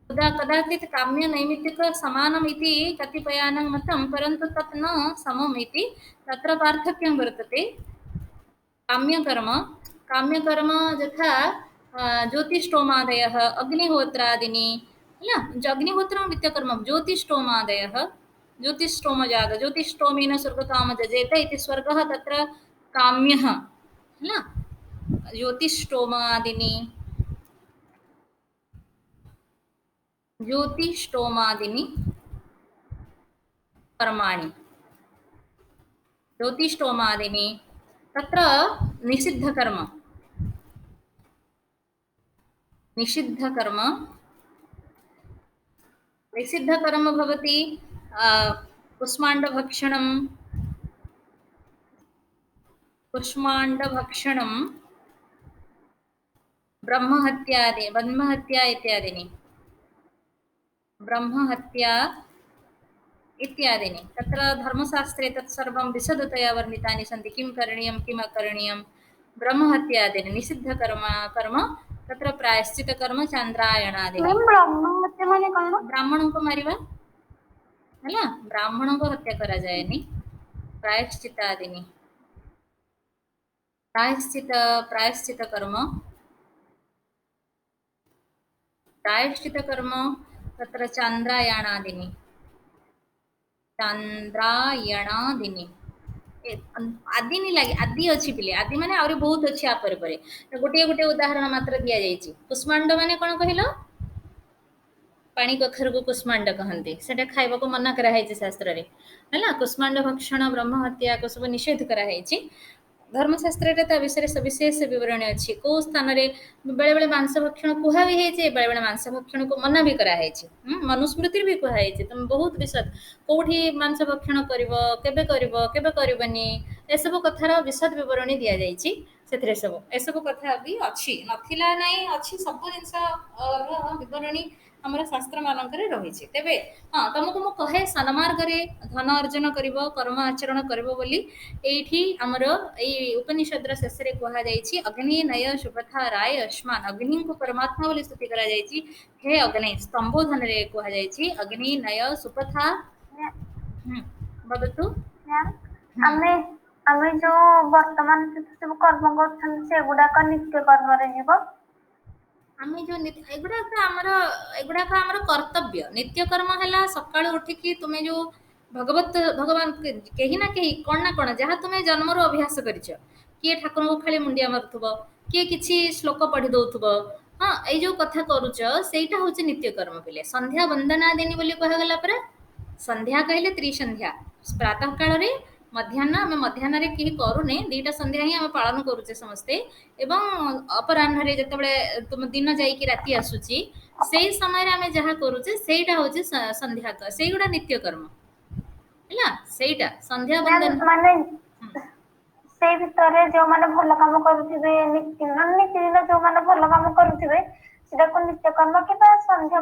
कदाचित् काम्य नैमित्तिक समानम् इति कतिपयानां मतं, परन्तु तत् न समम् इति तत्र पार्थक्यं वर्तते। काम्यकर्म, काम्यकर्म यथा ज्योतिष्टोमादयः, अग्निहोत्रादीनि, किल अग्निहोत्रं नित्यकर्म, ज्योतिष्टोमादयः, ज्योतिष्टोमयाग, ज्योतिष्टोमेन स्वर्गकाम जजेत इति स्वर्गः तत्र काम्यः, किल ज्योतिष्टोमादीनि, ज्योतिष्टोमादीनि कर्माणि, ज्योतिष्टोमादीनि तत्र निषिद्धकर्म, निषिद्धकर्म, निषिद्धकर्म भवति कुष्माण्डभक्षणं, कुष्माण्डभक्षणं, ब्रह्महत्या इत्यादीनि, ब्रह्महत्या इत्यादीनि। तत्र धर्मशास्त्रे तत्सर्वं विशदतया वर्णितानि सन्ति, किं करणीयं किम् अकरणीयं। ब्रह्महत्यादीनि निषिद्धकर्म कर्म, तत्र प्रायश्चितकर्म चान्द्रायणादीनि। मैम ब्रह्महत्या माने कौन? ब्राह्मणଙ୍କୁ ମାରିବା, ହେଲା, ବ୍ରାହ୍ମଣଙ୍କୁ ହତ୍ୟା କରାଯାଏନି। ପ୍ରାୟଶ୍ଚିତାଦିନି, प्रायश्चित कर्म, प्रायश्चित कर्म तत्र चान्द्रायणादिनि, चान्द्रायणादिनि आदिनी लगे, आदि अच्छी पिले, आदि माने आउरी बहुत अच्छी आपर परे। गोटे गोटे उदाहरण मात्र दिया जाइछि। कुष्मांड माने कोन कहिलो? पानी कखरକୁ कुष्मांड कहନ୍ତି, सेटा खाइबाको मना करा ହେଇଛି ଶାସ୍ତ୍ରରେ, ହେଲା। कुष्मांड भक्षण, ब्रह्म हत्या को सब निषेध करा ହେଇଛି धर्मशास्त्ରରେ। ତା ବିଷୟରେ ସବିଶେଷ ବିବରଣୀ ଅଛି। କୋଉ ସ୍ଥାନରେ ବେଳେ ବେଳେ ମାଂସ ଭକ୍ଷଣ କୁହା ବି ହେଇଛି, ବେଳେ ବେଳେ ମାଂସ ଭକ୍ଷଣକୁ ମନା ବି କରା ହେଇଛି। ମନୁସ୍ମୃତିରେ ବି କୁହା ହେଇଛି, ତମେ ବହୁତ ବିଶଦ କୋଉଠି ମାଂସ ଭକ୍ଷଣ କରିବ, କେବେ କରିବନି, ଏସବୁ କଥାର ବିଶଦ ବିବରଣୀ ଦିଆଯାଇଛି ସେଥିରେ। ସବୁ ଏସବୁ କଥା ବି ଅଛି, ନଥିଲା ନାଇଁ, ଅଛି ସବୁ ଜିନିଷ ବିବରଣୀ ଆମର ଶାସ୍ତ୍ରମାନଙ୍କରେ ରହିଛି। ତେବେ ହଁ ତମକୁ ମୁଁ କହେ ସନ୍ମାର୍ଗରେ ଧନ ଅର୍ଜନ କରିବ, କର୍ମ ଆଚରଣ କରିବ ବୋଲି ଏଇଠି ଆମର ଏଇ ଉପନିଷଦର ଶେଷରେ କୁହାଯାଇଛି ଅଗ୍ନି ନୟ ସୁପଥା ରାୟ ଅଶ୍ମାନ। ଅଗ୍ନିଙ୍କୁ ପରମାତ୍ମା ବୋଲି ସ୍ତୁତି କରାଯାଇଛି। ହେ ଅଗ୍ନି, ସମ୍ବୋଧନରେ କୁହାଯାଇଛି ଅଗ୍ନି ନୟ ସୁପଥା। ହୁଁ, ବଦତୁ। ମ୍ୟାମ୍, ହୁଁ। ଆମେ ଆମେ ଯୋଉ ବର୍ତ୍ତମାନ ଯେତେ ସବୁ କର୍ମ କରୁଛନ୍ତି ସେଗୁଡାକ ନିତ୍ୟ କର୍ମରେ ଯିବ। ଆମେ ଯୋଉ ଏଗୁଡାକ ଆମର କର୍ତ୍ତବ୍ୟ। ନିତ୍ୟକର୍ମ ହେଲା ସକାଳୁ ଉଠିକି ତୁମେ ଯୋଉ ଭଗବାନ କେହି ନା କେହି କଣ ନା କଣ ଯାହା ତୁମେ ଜନ୍ମରୁ ଅଭ୍ୟାସ କରିଛ। କିଏ ଠାକୁରଙ୍କୁ ଖାଲି ମୁଣ୍ଡିଆ ମାରୁଥିବ, କିଏ କିଛି ଶ୍ଲୋକ ପଢି ଦଉଥିବ। ହଁ, ଏଇ ଯୋଉ କଥା କରୁଛ ସେଇଟା ହଉଛି ନିତ୍ୟକର୍ମ ପିଲେ। ସନ୍ଧ୍ୟା ବନ୍ଦନା ଦିନି ବୋଲି କୁହାଗଲା ପରା। ସନ୍ଧ୍ୟା କହିଲେ ତ୍ରିସନ୍ଧ୍ୟା। ପ୍ରାତଃ କାଳରେ ଆମେ ମଧ୍ୟାହ୍ନରେ କେହି କରୁନେ, ଦିଟା ସନ୍ଧ୍ୟା ହିଁ ଆମେ ପାଳନ କରୁଛେ ସମସ୍ତେ। ଏବଂ ଅପରାହ୍ନରେ ଯେତେବେଳେ ଦିନ ଯାଇକି ରାତି ଆସୁଛି ସେଇ ସମୟରେ ଆମେ ଯାହା କରୁଛେ ସେଇଟା ହଉଛି ସନ୍ଧ୍ୟା, ସେଇଗୁଡା ନିତ୍ୟକର୍ମ ହେଲା। ସେଇଟା ସନ୍ଧ୍ୟା ମ୍ୟାମ୍, ବନ୍ଦନ। ମାନେ ହୁଁ। ସେଇ ଭିତରେ ଯୋଉମାନେ ଭଲ କାମ କରୁଥିବେ, ନିତିଦିନ ଯୋଉମାନେ ଭଲ କାମ କରୁଥିବେ ସେଟାକୁ ନିତ୍ୟକର୍ମ କିମ୍ବା ସନ୍ଧ୍ୟା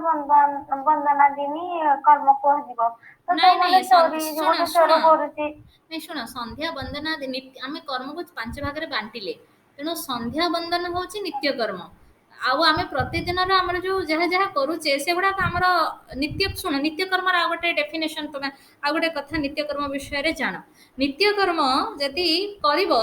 ବନ୍ଦନା ଦିନି କର୍ମ କୁହାଯିବ। ତ ନାଇଁ ନାଇଁ ଯୋଉମାନେ ଚୋରି, ଶୁଣ ଗୋଟେ ଶୁଣ ଚୋର କରୁଛି। ନାଇଁ ଶୁଣ, ସନ୍ଧ୍ୟା ବନ୍ଦନା ଆମେ କର୍ମକୁ 5 ଭାଗରେ ବାଣ୍ଟିଲେ। ତେଣୁ ସନ୍ଧ୍ୟା ବନ୍ଦନ ହଉଛି ନିତ୍ୟକର୍ମ। ଆଉ ଆମେ ପ୍ରତିଦିନର ଆମର ଯୋଉ ଯାହା ଯାହା କରୁଛେ ସେଗୁଡାକ ଆମର ଶୁଣ, ନିତ୍ୟକର୍ମର ଆଉ ଗୋଟେ ଡେଫିନେସନ ତମେ ଆଉ ଗୋଟେ କଥା ନିତ୍ୟକର୍ମ ବିଷୟରେ ଜାଣ। ନିତ୍ୟକର୍ମ ଯଦି କରିବ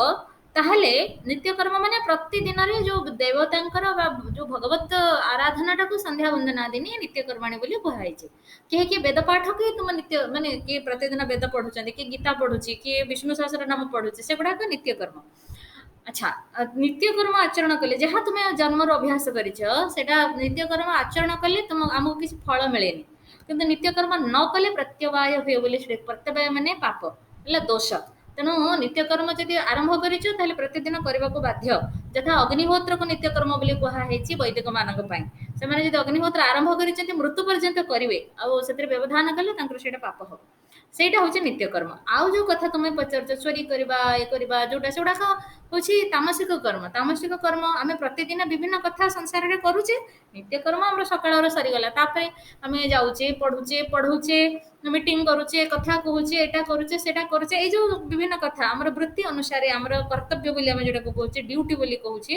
ତାହେଲେ ନିତ୍ୟକର୍ମ ମାନେ ପ୍ରତିଦିନରେ ଯୋଉ ଦେବତାଙ୍କର ବା ଯୋଉ ଭଗବତ ଆରାଧନାଟାକୁ ସନ୍ଧ୍ୟା ବନ୍ଦନା ଦିନି ନିତ୍ୟକର୍ମାଣୀ ବୋଲି କୁହାଯାଇଛି। କିଏ କିଏ ବେଦ ପାଠ, କିଏ ତୁମ ନିତ୍ୟ ମାନେ କିଏ ପ୍ରତିଦିନ ବେଦ ପଢୁଛନ୍ତି, କିଏ ଗୀତା ପଢୁଛି, କିଏ ବିଷ୍ଣୁ ସହସ୍ର ନାମ ପଢୁଛି, ସେଗୁଡାକ ନିତ୍ୟକର୍ମ। ଆଚ୍ଛା, ନିତ୍ୟକର୍ମ ଆଚରଣ କଲେ ଯାହା ତୁମେ ଜନ୍ମରୁ ଅଭ୍ୟାସ କରିଛ ସେଟା ନିତ୍ୟକର୍ମ ଆଚରଣ କଲେ ଆମକୁ କିଛି ଫଳ ମିଳେନି। କିନ୍ତୁ ନିତ୍ୟକର୍ମ ନ କଲେ ପ୍ରତ୍ୟବାୟ ହୁଏ ବୋଲି, ପ୍ରତ୍ୟବାୟ ମାନେ ପାପ ହେଲା, ଦୋଷ। ତେଣୁ ନିତ୍ୟକର୍ମ ଯଦି ଆରମ୍ଭ କରିଛ ତାହେଲେ ପ୍ରତିଦିନ କରିବାକୁ ବାଧ୍ୟ। ଯଥା ଅଗ୍ନିହୋତ୍ରକୁ ନିତ୍ୟକର୍ମ ବୋଲି କୁହାଯାଇଛି ବୈଦିକ ମାନଙ୍କ ପାଇଁ। ସେମାନେ ଯଦି ଅଗ୍ନିହୋତ୍ର ଆରମ୍ଭ କରିଛନ୍ତି ମୃତ୍ୟୁ ପର୍ଯ୍ୟନ୍ତ କରିବେ, ଆଉ ସେଥିରେ ବ୍ୟବଧାନ କଲେ ତାଙ୍କର ସେଇଟା ପାପ ହବ। ସେଇଟା ହଉଛି ନିତ୍ୟକର୍ମ। ଆଉ ଯୋଉ କଥା ତୁମେ ପଚାରୁଛ ଚୋରି କରିବା, ଏ କରିବା, ଯୋଉଟା ସେଗୁଡାକ ହଉଛି ତାମସିକ କର୍ମ। ତାମସିକ କର୍ମ ଆମେ ପ୍ରତିଦିନ ବିଭିନ୍ନ କଥା ସଂସାରରେ କରୁଛେ। ନିତ୍ୟକର୍ମ ଆମର ସକାଳର ସରିଗଲା, ତାପରେ ଆମେ ଯାଉଛେ, ପଢୁଛେ, ମିଟିଂ କରୁଛେ, କଥା କହୁଛେ, ଏଇଟା କରୁଛେ, ସେଟା କରୁଛେ, ଏଇ ଯୋଉ ବିଭିନ୍ନ କଥା ଆମର ବୃତ୍ତି ଅନୁସାରେ ଆମର କର୍ତ୍ତବ୍ୟ ବୋଲି ଆମେ ଯୋଉଟାକୁ କହୁଛେ, ଡ୍ୟୁଟି ବୋଲି କହୁଛେ।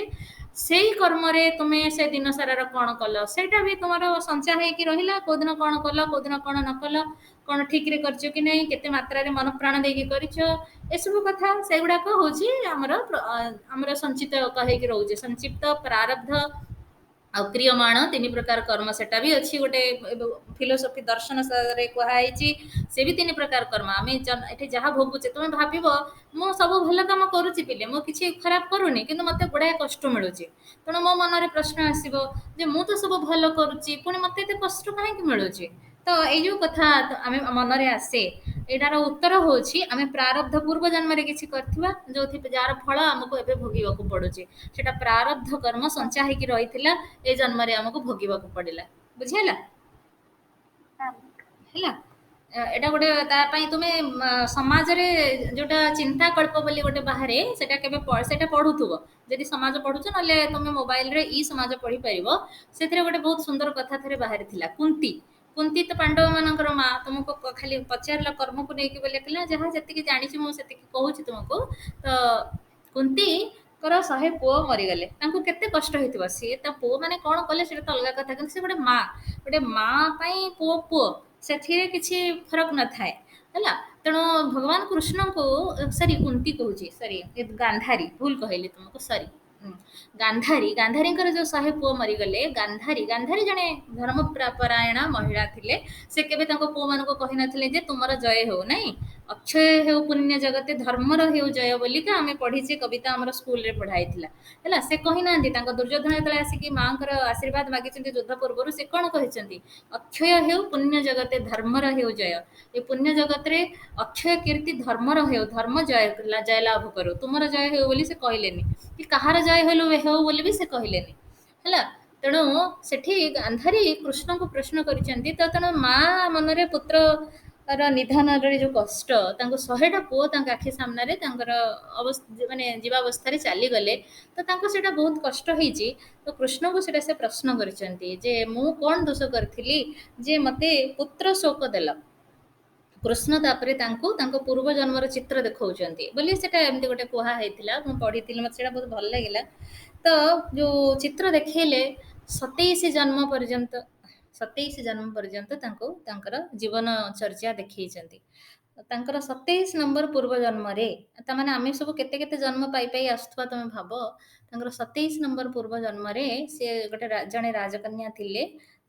ସେଇ କର୍ମରେ ତୁମେ ସେ ଦିନ ସାରାର କଣ କଲ ସେଇଟା ବି ତୁମର ସଞ୍ଚୟ ହେଇକି ରହିଲା। କୋଉଦିନ କଣ କଲ, କୋଉଦିନ କଣ ନ କଲ, କଣ ଠିକରେ କରିଛ କି ନାହିଁ, କେତେ ମାତ୍ରାରେ ମନ ପ୍ରାଣ ଦେଇକି କରିଛ, ଏସବୁ କଥା ସେଗୁଡାକ ହଉଛି ଆମର ସଞ୍ଚିତ ହେଇକି ରହୁଛି। ସଂକ୍ଷିପ୍ତ, ପ୍ରାରବ୍ଧ ଆଉ କ୍ରିୟମାଣ, 3 ପ୍ରକାର କର୍ମ ସେଟା ବି ଅଛି। ଗୋଟେ ଫିଲୋସଫି ଦର୍ଶନ ରେ କୁହାଯାଇଛି ସେ ବି 3 ପ୍ରକାର କର୍ମ। ଆମେ ଏଠି ଯାହା ଭୋଗୁଛେ, ତୁମେ ଭାବିବ ମୁଁ ସବୁ ଭଲ କାମ କରୁଛି ପିଲେ, ମୁଁ କିଛି ଖରାପ କରୁନି, କିନ୍ତୁ ମତେ ଗୁଡାଏ କଷ୍ଟ ମିଳୁଛି। ତେଣୁ ମୋ ମନରେ ପ୍ରଶ୍ନ ଆସିବ ଯେ ମୁଁ ତ ସବୁ ଭଲ କରୁଛି, ପୁଣି ମତେ ଏତେ କଷ୍ଟ କାହିଁକି ମିଳୁଛି? ତ ଏଇ ଯୋଉ କଥା ଆମେ ମନରେ ଆସେ, ଏଇଟାର ଉତ୍ତର ହଉଛି ଆମେ ପ୍ରାରବ୍ଧ ପୂର୍ବ ଜନ୍ମରେ କିଛି କରିଥିବା, ଯାହାର ଫଳ ଆମକୁ ଏବେ ଭୋଗିବାକୁ ପଡୁଛି। ସେଟା ପ୍ରାରବ୍ଧ କର୍ମ ସଞ୍ଚା ହେଇକି ରହିଥିଲା, ଏ ଜନ୍ମରେ ଆମକୁ ଭୋଗିବାକୁ ପଡିଲା। ବୁଝିହେଲା? ହେଲା। ଏଇଟା ଗୋଟେ ତା ପାଇଁ ତୁମେ ସମାଜରେ ଯୋଉଟା ଚିନ୍ତା କଳ୍ପ ବୋଲି ଗୋଟେ ବାହାରେ, ସେଟା କେବେ ସେଟା ପଢୁଥିବ। ଯଦି ସମାଜ ପଢୁଛ, ନହେଲେ ତମେ ମୋବାଇଲରେ ଇ ସମାଜ ପଢିପାରିବ। ସେଥିରେ ଗୋଟେ ବହୁତ ସୁନ୍ଦର କଥା ଥରେ ବାହାରିଥିଲା। କୁନ୍ତି ତ ପାଣ୍ଡବ ମାନଙ୍କର ମା, ତୁମକୁ ଖାଲି ପଚାରିଲା କର୍ମକୁ ନେଇକି ବୋଲି, କହିଲା ଯାହା ଯେତିକି ଜାଣିଛି ମୁଁ ସେତିକି କହୁଛି ତୁମକୁ। ତ କୁନ୍ତିଙ୍କର 100 ପୁଅ ମରିଗଲେ, ତାଙ୍କୁ କେତେ କଷ୍ଟ ହେଇଥିବ। ସିଏ ତା ପୁଅ ମାନେ କଣ କଲେ ସେଟା ତ ଅଲଗା କଥା, କିନ୍ତୁ ସେ ଗୋଟେ ମା ପାଇଁ ପୁଅ ସେଥିରେ କିଛି ଫରକ ନଥାଏ ହେଲା। ତେଣୁ ଭଗବାନ କୃଷ୍ଣଙ୍କୁ, କୁନ୍ତି କହୁଛି, ଗାନ୍ଧାରୀ, ଭୁଲ କହିଲି ତୁମକୁ, ଗାନ୍ଧାରୀଙ୍କର ଯୋଉ 100 ପୁଅ ମରିଗଲେ, ଗାନ୍ଧାରୀ ଜଣେ ଧର୍ମପରାୟଣା ମହିଳା ଥିଲେ। ସେ କେବେ ତାଙ୍କ ପୁଅ ମାନଙ୍କୁ କହିନଥିଲେ ଯେ ତୁମର ଜୟ ହଉ, ନାଇଁ, ଅକ୍ଷୟ ହେଉ ପୁଣ୍ୟ ଜଗତେ ଧର୍ମର ହେଉ ଜୟ ବୋଲିକା ଆମେ ପଢିଛେ, କବିତା ଆମର ସ୍କୁଲରେ ପଢା ହେଇଥିଲା ହେଲା। ସେ କହିନାହାନ୍ତି, ତାଙ୍କ ଦୁର୍ଯ୍ୟୋଧନ ଯେତେବେଳେ ଆସିକି ମାଙ୍କର ଆଶୀର୍ବାଦ ମାଗିଛନ୍ତି ଯୁଦ୍ଧ ପୂର୍ବରୁ, ସେ କଣ କହିଛନ୍ତି? ଅକ୍ଷୟ ହେଉ ପୁଣ୍ୟ ଜଗତେ ଧର୍ମର ହେଉ ଜୟ। ଏ ପୁଣ୍ୟ ଜଗତରେ ଅକ୍ଷୟ କୀର୍ତ୍ତି ଧର୍ମର ହେଉ, ଧର୍ମ ଜୟ ଲାଭ କରୁ, ତୁମର ଜୟ ହେଉ ବୋଲି ସେ କହିଲେନି, କି କାହାର ଜୟ ହେଉ ବୋଲି ବି ସେ କହିଲେନି ହେଲା। ତେଣୁ ସେଠି ଗାନ୍ଧାରୀ କୃଷ୍ଣଙ୍କୁ ପ୍ରଶ୍ନ କରିଛନ୍ତି। ତ ତେଣୁ ମା ମନରେ ପୁତ୍ର ନିଧନରେ ଯୋଉ କଷ୍ଟ, ତାଙ୍କୁ 100ଟା ପୁଅ ତାଙ୍କ ଆଖି ସାମ୍ନାରେ ତାଙ୍କର ମାନେ ଜୀବାବସ୍ଥାରେ ଚାଲିଗଲେ, ତ ତାଙ୍କୁ ସେଇଟା ବହୁତ କଷ୍ଟ ହେଇଛି। ତ କୃଷ୍ଣଙ୍କୁ ସେଇଟା ସେ ପ୍ରଶ୍ନ କରିଛନ୍ତି ଯେ ମୁଁ କଣ ଦୋଷ କରିଥିଲି ଯେ ମତେ ପୁତ୍ର ଶୋକ ଦେଲ। କୃଷ୍ଣ ତାପରେ ତାଙ୍କୁ ତାଙ୍କ ପୂର୍ବ ଜନ୍ମର ଚିତ୍ର ଦେଖାଉଛନ୍ତି ବୋଲି ସେଟା ଏମିତି ଗୋଟେ କୁହା ହେଇଥିଲା, ମୁଁ ପଢିଥିଲି, ମତେ ସେଇଟା ବହୁତ ଭଲ ଲାଗିଲା। ତ ଯୋଉ ଚିତ୍ର ଦେଖେଇଲେ 27 ଜନ୍ମ ପର୍ଯ୍ୟନ୍ତ ତାଙ୍କୁ ତାଙ୍କର ଜୀବନ ଚର୍ଚ୍ଚା ଦେଖେଇଛନ୍ତି। ତାଙ୍କର 27 ନମ୍ବର ପୂର୍ବ ଜନ୍ମରେ, ତାମାନେ ଆମେ ସବୁ କେତେ କେତେ ଜନ୍ମ ପାଇ ପାଇ ଆସୁଥିବା ତମେ ଭାବ। ତାଙ୍କର 27 ନମ୍ବର ପୂର୍ବ ଜନ୍ମରେ ସେ ଗୋଟେ ଜଣେ ରାଜକନ୍ୟା ଥିଲେ।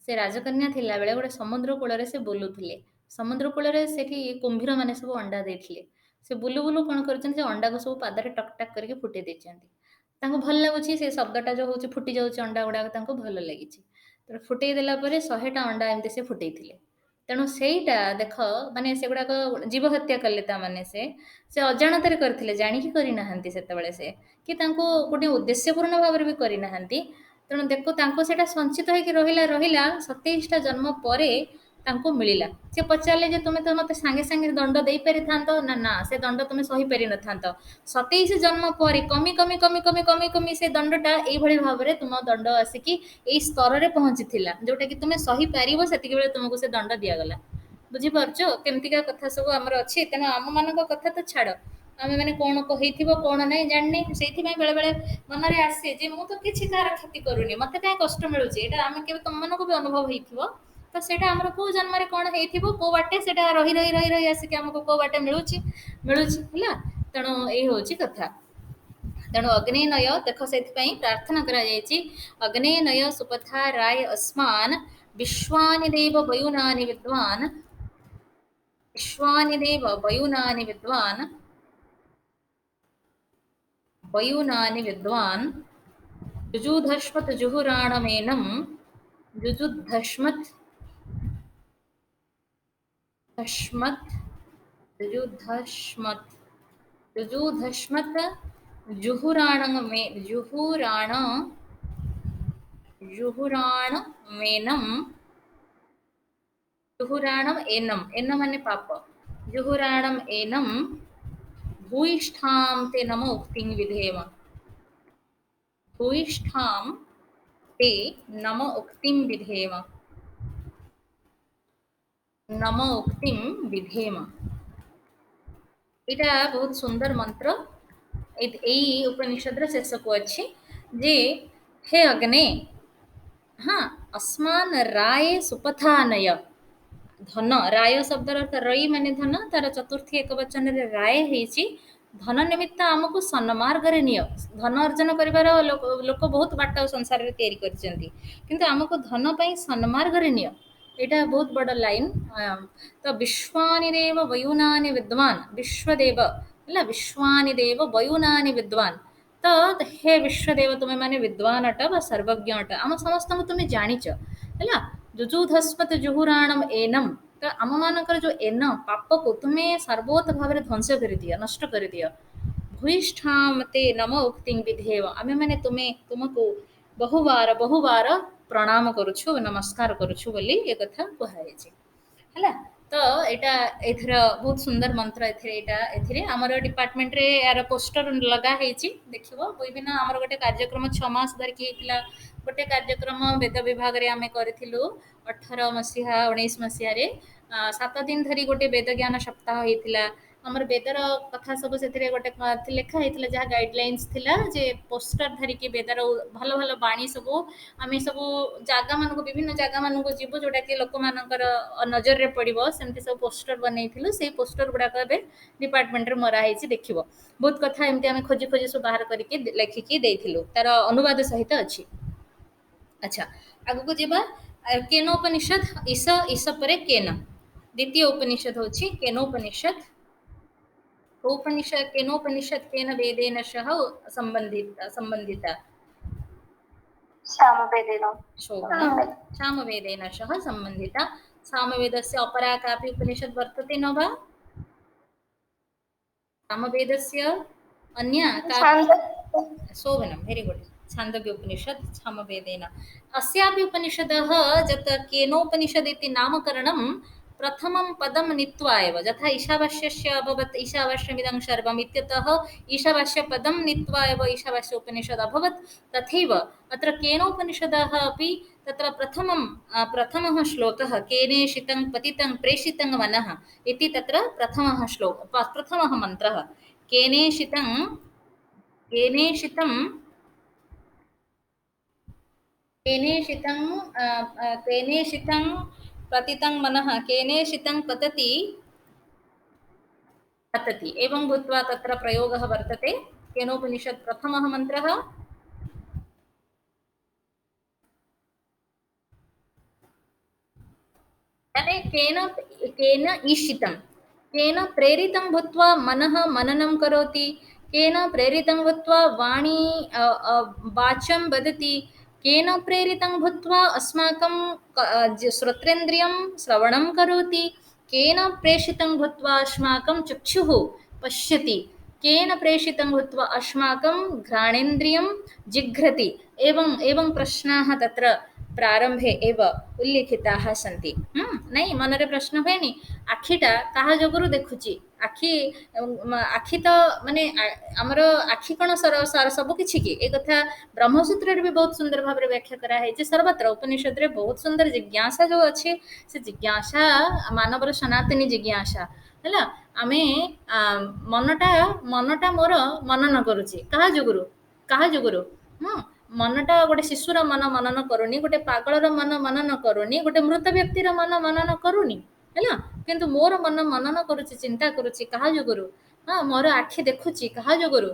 ସେ ରାଜକନ୍ୟା ଥିଲା ବେଳେ ଗୋଟେ ସମୁଦ୍ର କୂଳରେ ସେ ବୁଲୁଥିଲେ। ସମୁଦ୍ର କୂଳରେ ସେଠି କୁମ୍ଭୀର ମାନେ ସବୁ ଅଣ୍ଡା ଦେଇଥିଲେ। ସେ ବୁଲୁ ବୁଲୁ କଣ କରିଛନ୍ତି, ସେ ଅଣ୍ଡାକୁ ସବୁ ପାଦରେ ଟକ୍ ଟାକ୍ କରିକି ଫୁଟେଇ ଦେଇଛନ୍ତି। ତାଙ୍କୁ ଭଲ ଲାଗୁଛି, ସେ ଶବ୍ଦଟା ଯୋଉ ହଉଛି ଫୁଟି ଯାଉଛି ଅଣ୍ଡା ଗୁଡାକ, ତାଙ୍କୁ ଭଲ ଲାଗିଛି। ଫୁଟେଇ ଦେଲା ପରେ 100ଟା ଅଣ୍ଡା ଏମିତି ସେ ଫୁଟେଇଥିଲେ। ତେଣୁ ସେଇଟା ଦେଖ, ମାନେ ସେଗୁଡାକ ଜୀବ ହତ୍ୟା କଲେ, ତାମାନେ ସେ ଅଜାଣତରେ କରିଥିଲେ, ଜାଣିକି କରିନାହାନ୍ତି ସେତେବେଳେ ସେ, କି ତାଙ୍କୁ ଗୋଟେ ଉଦ୍ଦେଶ୍ୟପୂର୍ଣ୍ଣ ଭାବରେ ବି କରିନାହାନ୍ତି। ତେଣୁ ଦେଖୁ ତାଙ୍କୁ ସେଇଟା ସଞ୍ଚିତ ହେଇକି ରହିଲା ରହିଲା 27ଟା ଜନ୍ମ ପରେ ତାଙ୍କୁ ମିଳିଲା। ସେ ପଚାରିଲେ ଯେ ତୁମେ ତ ମତେ ସାଙ୍ଗେ ସାଙ୍ଗେ ଦଣ୍ଡ ଦେଇପାରିଥାନ୍ତ ନା, ନା ସେ ଦଣ୍ଡ ତୁମେ ସହିପାରିନଥାନ୍ତ। 27 ଜନ୍ମ ପରେ କମି କମି କମି କମି କମି କମି ସେ ଦଣ୍ଡଟା ଏଇଭଳି ଭାବରେ ତୁମ ଦଣ୍ଡ ଆସିକି ଏଇ ସ୍ତରରେ ପହଞ୍ଚିଥିଲା, ଯୋଉଟା କି ତୁମେ ସହିପାରିବ, ସେତିକି ବେଳେ ତୁମକୁ ସେ ଦଣ୍ଡ ଦିଆଗଲା। ବୁଝିପାରୁଛ କେମିତିକା କଥା ସବୁ ଆମର ଅଛି। ତେଣୁ ଆମ ମାନଙ୍କ କଥା ତ ଛାଡ, ଆମେ ମାନେ କଣ କହିଥିବ କଣ ନାହିଁ ଜାଣିନି। ସେଇଥିପାଇଁ ବେଳେ ବେଳେ ମନରେ ଆସେ ଯେ ମୁଁ ତ କିଛି କାହାର କ୍ଷତି କରୁନି, ମତେ କାହିଁ କଷ୍ଟ ମିଳୁଛି। ଏଇଟା ଆମେ କେବେ ତମମାନଙ୍କୁ ବି ଅନୁଭବ ହେଇଥିବ। ତ ସେଇଟା ଆମର କୋଉ ଜନ୍ମରେ କଣ ହେଇଥିବ, କୋଉ ବାଟେ ସେଇଟା ରହି ରହି ରହି ରହି ଆସିକି ଆମକୁ କୋଉ ବାଟେ ମିଳୁଛି ମିଳୁଛି ହେଲା। ତେଣୁ ଏଇ ହଉଛି କଥା। ତେଣୁ ଅଗ୍ନେନୟ ଦେଖ, ସେଥିପାଇଁ ପ୍ରାର୍ଥନା କରାଯାଇଛି, ଅଗ୍ନେନୟ ସୁପଥା ରାୟ ଅସ୍ମାନ୍ ବିଶ୍ୱାନି ଦେବ ବୟୁନାନି ବିଦ୍ୱାନ୍, ବିଶ୍ୱାନି ଦେବ ବୟୁନାନି ବିଦ୍ୱାନ୍, ବୟୁନାନି ବିଦ୍ୱାନ୍ ଯୁଯୁଧସ୍ମତ୍ ଜୁಹುରାଣಮೇନಂ, ଯୁଯୁଧସ୍ମତ୍ धस्मत् जुजुधस्मत् जुजुधस्मत् जुहुराण मे जुहुराण जुहुराणमेनं, जुहुराणम एनम, एनम माने पाप, जुहुराणम एनम भूयिष्ठां ते नम उक्तिं विधेम, भूयिष्ठां ते नम उक्तिं विधेम, नम उक्तिं विधेम। ଏଇଟା ବହୁତ ସୁନ୍ଦର ମନ୍ତ୍ର। ଏଇ ଉପନିଷଦର ଶେଷକୁ ଅଛି ଯେ ହେ ଅଗ୍ନେ, ହଁ ଅସ୍ମାନ୍ ରାୟ ସୁପଥାନୟ, ଧନ, ରାୟ ଶବ୍ଦର ଅର୍ଥ ରଇ ମାନେ ଧନ, ତାର ଚତୁର୍ଥୀ ଏକ ବଚନରେ ରାୟ ହେଇଛି। ଧନ ନିମିତ୍ତ ଆମକୁ ସନ୍ମାର୍ଗରେ ନିଅ। ଧନ ଅର୍ଜନ କରିବାର ଲୋକ ବହୁତ ବାଟ ସଂସାରରେ ତିଆରି କରିଛନ୍ତି, କିନ୍ତୁ ଆମକୁ ଧନ ପାଇଁ ସନ୍ମାର୍ଗରେ ନିଅ। ଏଇଟା ବହୁତ ବଡ ଲାଇନ। ତ ବିଶ୍ୱାନି ଦେବ ବୟୁନାନି ବିଦ୍ୱାନ୍, ବିଶ୍ୱଦେବ ହେଲା, ବିଶ୍ୱାନି ଦେବ ବୟୁନାନି ବିଦ୍ୱାନ୍। ତ ହେ ବିଶ୍ୱଦେବ, ତୁମେ ମାନେ ବିଦ୍ୱାନ ଅଟ ବା ସର୍ବଜ୍ଞ ଅଟ, ଆମ ସମସ୍ତଙ୍କୁ ତୁମେ ଜାଣିଛ ହେଲା। ଯୁଯୁଧସ୍ମତ୍ ଜୁହୁରାଣମ୍ ଏନମ୍, ତ ଆମ ମାନଙ୍କର ଯୋଉ ଏନ ପାପକୁ ତୁମେ ସର୍ବୋତ ଭାବରେ ଧ୍ୱଂସ କରିଦିଅ, ନଷ୍ଟ କରିଦିଅ। ଭୂଇଷ୍ଠାଂ ମତେ ନମ ଉକ୍ତିଂ ବିଧେୟ, ଆମେ ମାନେ ତୁମକୁ ବହୁବାର ବହୁବାର ପ୍ରଣାମ କରୁଛୁ, ନମସ୍କାର କରୁଛୁ ବୋଲି ଏ କଥା କୁହାଯାଇଛି ହେଲା। ତ ଏଇଟା ଏଥିର ବହୁତ ସୁନ୍ଦର ମନ୍ତ୍ର। ଏଥିରେ ଆମର ଡିପାର୍ଟମେଣ୍ଟରେ ଏହାର ପୋଷ୍ଟର ଲଗା ହେଇଛି, ଦେଖିବ। ବିଭିନ୍ନ ଆମର ଗୋଟେ କାର୍ଯ୍ୟକ୍ରମ 6 ମାସ ଧରିକି ହେଇଥିଲା। ଗୋଟେ କାର୍ଯ୍ୟକ୍ରମ ବେଦ ବିଭାଗରେ ଆମେ କରିଥିଲୁ 18 ମସିହା 19 ମସିହାରେ। 7 ଦିନ ଧରି ଗୋଟେ ବେଦ ଜ୍ଞାନ ସପ୍ତାହ ହେଇଥିଲା। ଆମର ବେଦର କଥା ସବୁ ସେଥିରେ ଗୋଟେ ଲେଖା ହେଇଥିଲା, ଯାହା ଗାଇଡଲାଇନ୍ସ ଥିଲା ଯେ ପୋଷ୍ଟର ଧରିକି ବେଦର ଭଲ ଭଲ ବାଣୀ ସବୁ ଆମେ ସବୁ ଜାଗା ମାନଙ୍କୁ, ବିଭିନ୍ନ ଜାଗା ମାନଙ୍କୁ ଯିବୁ, ଯୋଉଟା କି ଲୋକମାନଙ୍କର ନଜରରେ ପଡିବ, ସେମିତି ସବୁ ପୋଷ୍ଟର ବନେଇଥିଲୁ। ସେଇ ପୋଷ୍ଟର ଗୁଡାକ ଏବେ ଡିପାର୍ଟମେଣ୍ଟରେ ମରା ହେଇଛି, ଦେଖିବ। ବହୁତ କଥା ଏମିତି ଆମେ ଖୋଜି ଖୋଜି ସବୁ ବାହାର କରିକି ଲେଖିକି ଦେଇଥିଲୁ, ତାର ଅନୁବାଦ ସହିତ ଅଛି। ଆଚ୍ଛା, ଆଗକୁ ଯିବା। କେନୋପନିଷଦ, ଈଶ, ଈଶ ପରେ କେନ। ଦ୍ୱିତୀୟ ଉପନିଷଦ ହଉଛି କେନୋପନିଷଦ। उपनिषद केनोपनिषद केन वेदेन सह संबंधिता, सामवेदेन। शोभनम्, सामवेदेन सह संबंधिता। सामवेदस्य अपरा कापि उपनिषद वर्तते न वा? सामवेदस्य अन्या कापि, शोभनं, वेरी गुड। छान्दोग्य उपनिषद सामवेदेन। अस्यापि उपनिषदः यत् केनोपनिषद इति नामकरणं प्रथमं पदं नीत्वा एव यथा ईशावास्यस्य अभवत् ईशावास्यमिदं सर्वम् इत्यतः ईशावास्यपदं नीत्वा एव ईशावास्य उपनिषद् अभवत् तथैव अत्र केनोपनिषदः अपि तत्र प्रथमः श्लोकः केनेषितं पतितं प्रेषितं मनः इति तत्र प्रथमः मन्त्रः केनेषितं केनेषितं केनेषितं केनेषितं पतितं मनः केनेषितं पतति एवं भूत्वा तत्र प्रयोगः वर्तते केनोपनिषत् प्रथमः मन्त्रः केन केन ईशितं केन प्रेरितं भूत्वा मनः मननं करोति केन प्रेरितं भूत्वा वाणी वाचं वदति केन प्रेरितं भूत्वा अस्माकं श्रोत्रेन्द्रियं श्रवणं करोति केन प्रेषितं भूत्वा अस्माकं चक्षुः पश्यति केन प्रेषितं भूत्वा अस्माकं घ्राणेन्द्रियं जिघ्रति एवं एवं प्रश्नाः तत्र प्रारंभे एव उल्लिखिताः सन्ति नहीं मनरे प्रश्न हुएनि आखिटा काहा जोगुरु देखुची आखि आखि तो माने हमर आखि कोन सब किछि की ए कथा ब्रह्मसूत्र रे भी बहुत सुंदर भाव रे व्याख्या करा है जे सर्वत्र उपनिषद रे बहुत सुंदर जिज्ञासा जो अछि से जिज्ञासा मानवर सनातनी जिज्ञासा हला आमे मनटा मोर मनन करूची काहा जोगुरु मनटा गोटे शिशुर मन मनन करूनी गोटे पागलर मन मनन करूनी गोटे मृत व्यक्तिर मन मनन करूनी है किंतु मोर मन मनन करुच्ची चिंता करुच्ची कहा जोगुरु हाँ मोर आखि देखुची कहा जोगुरु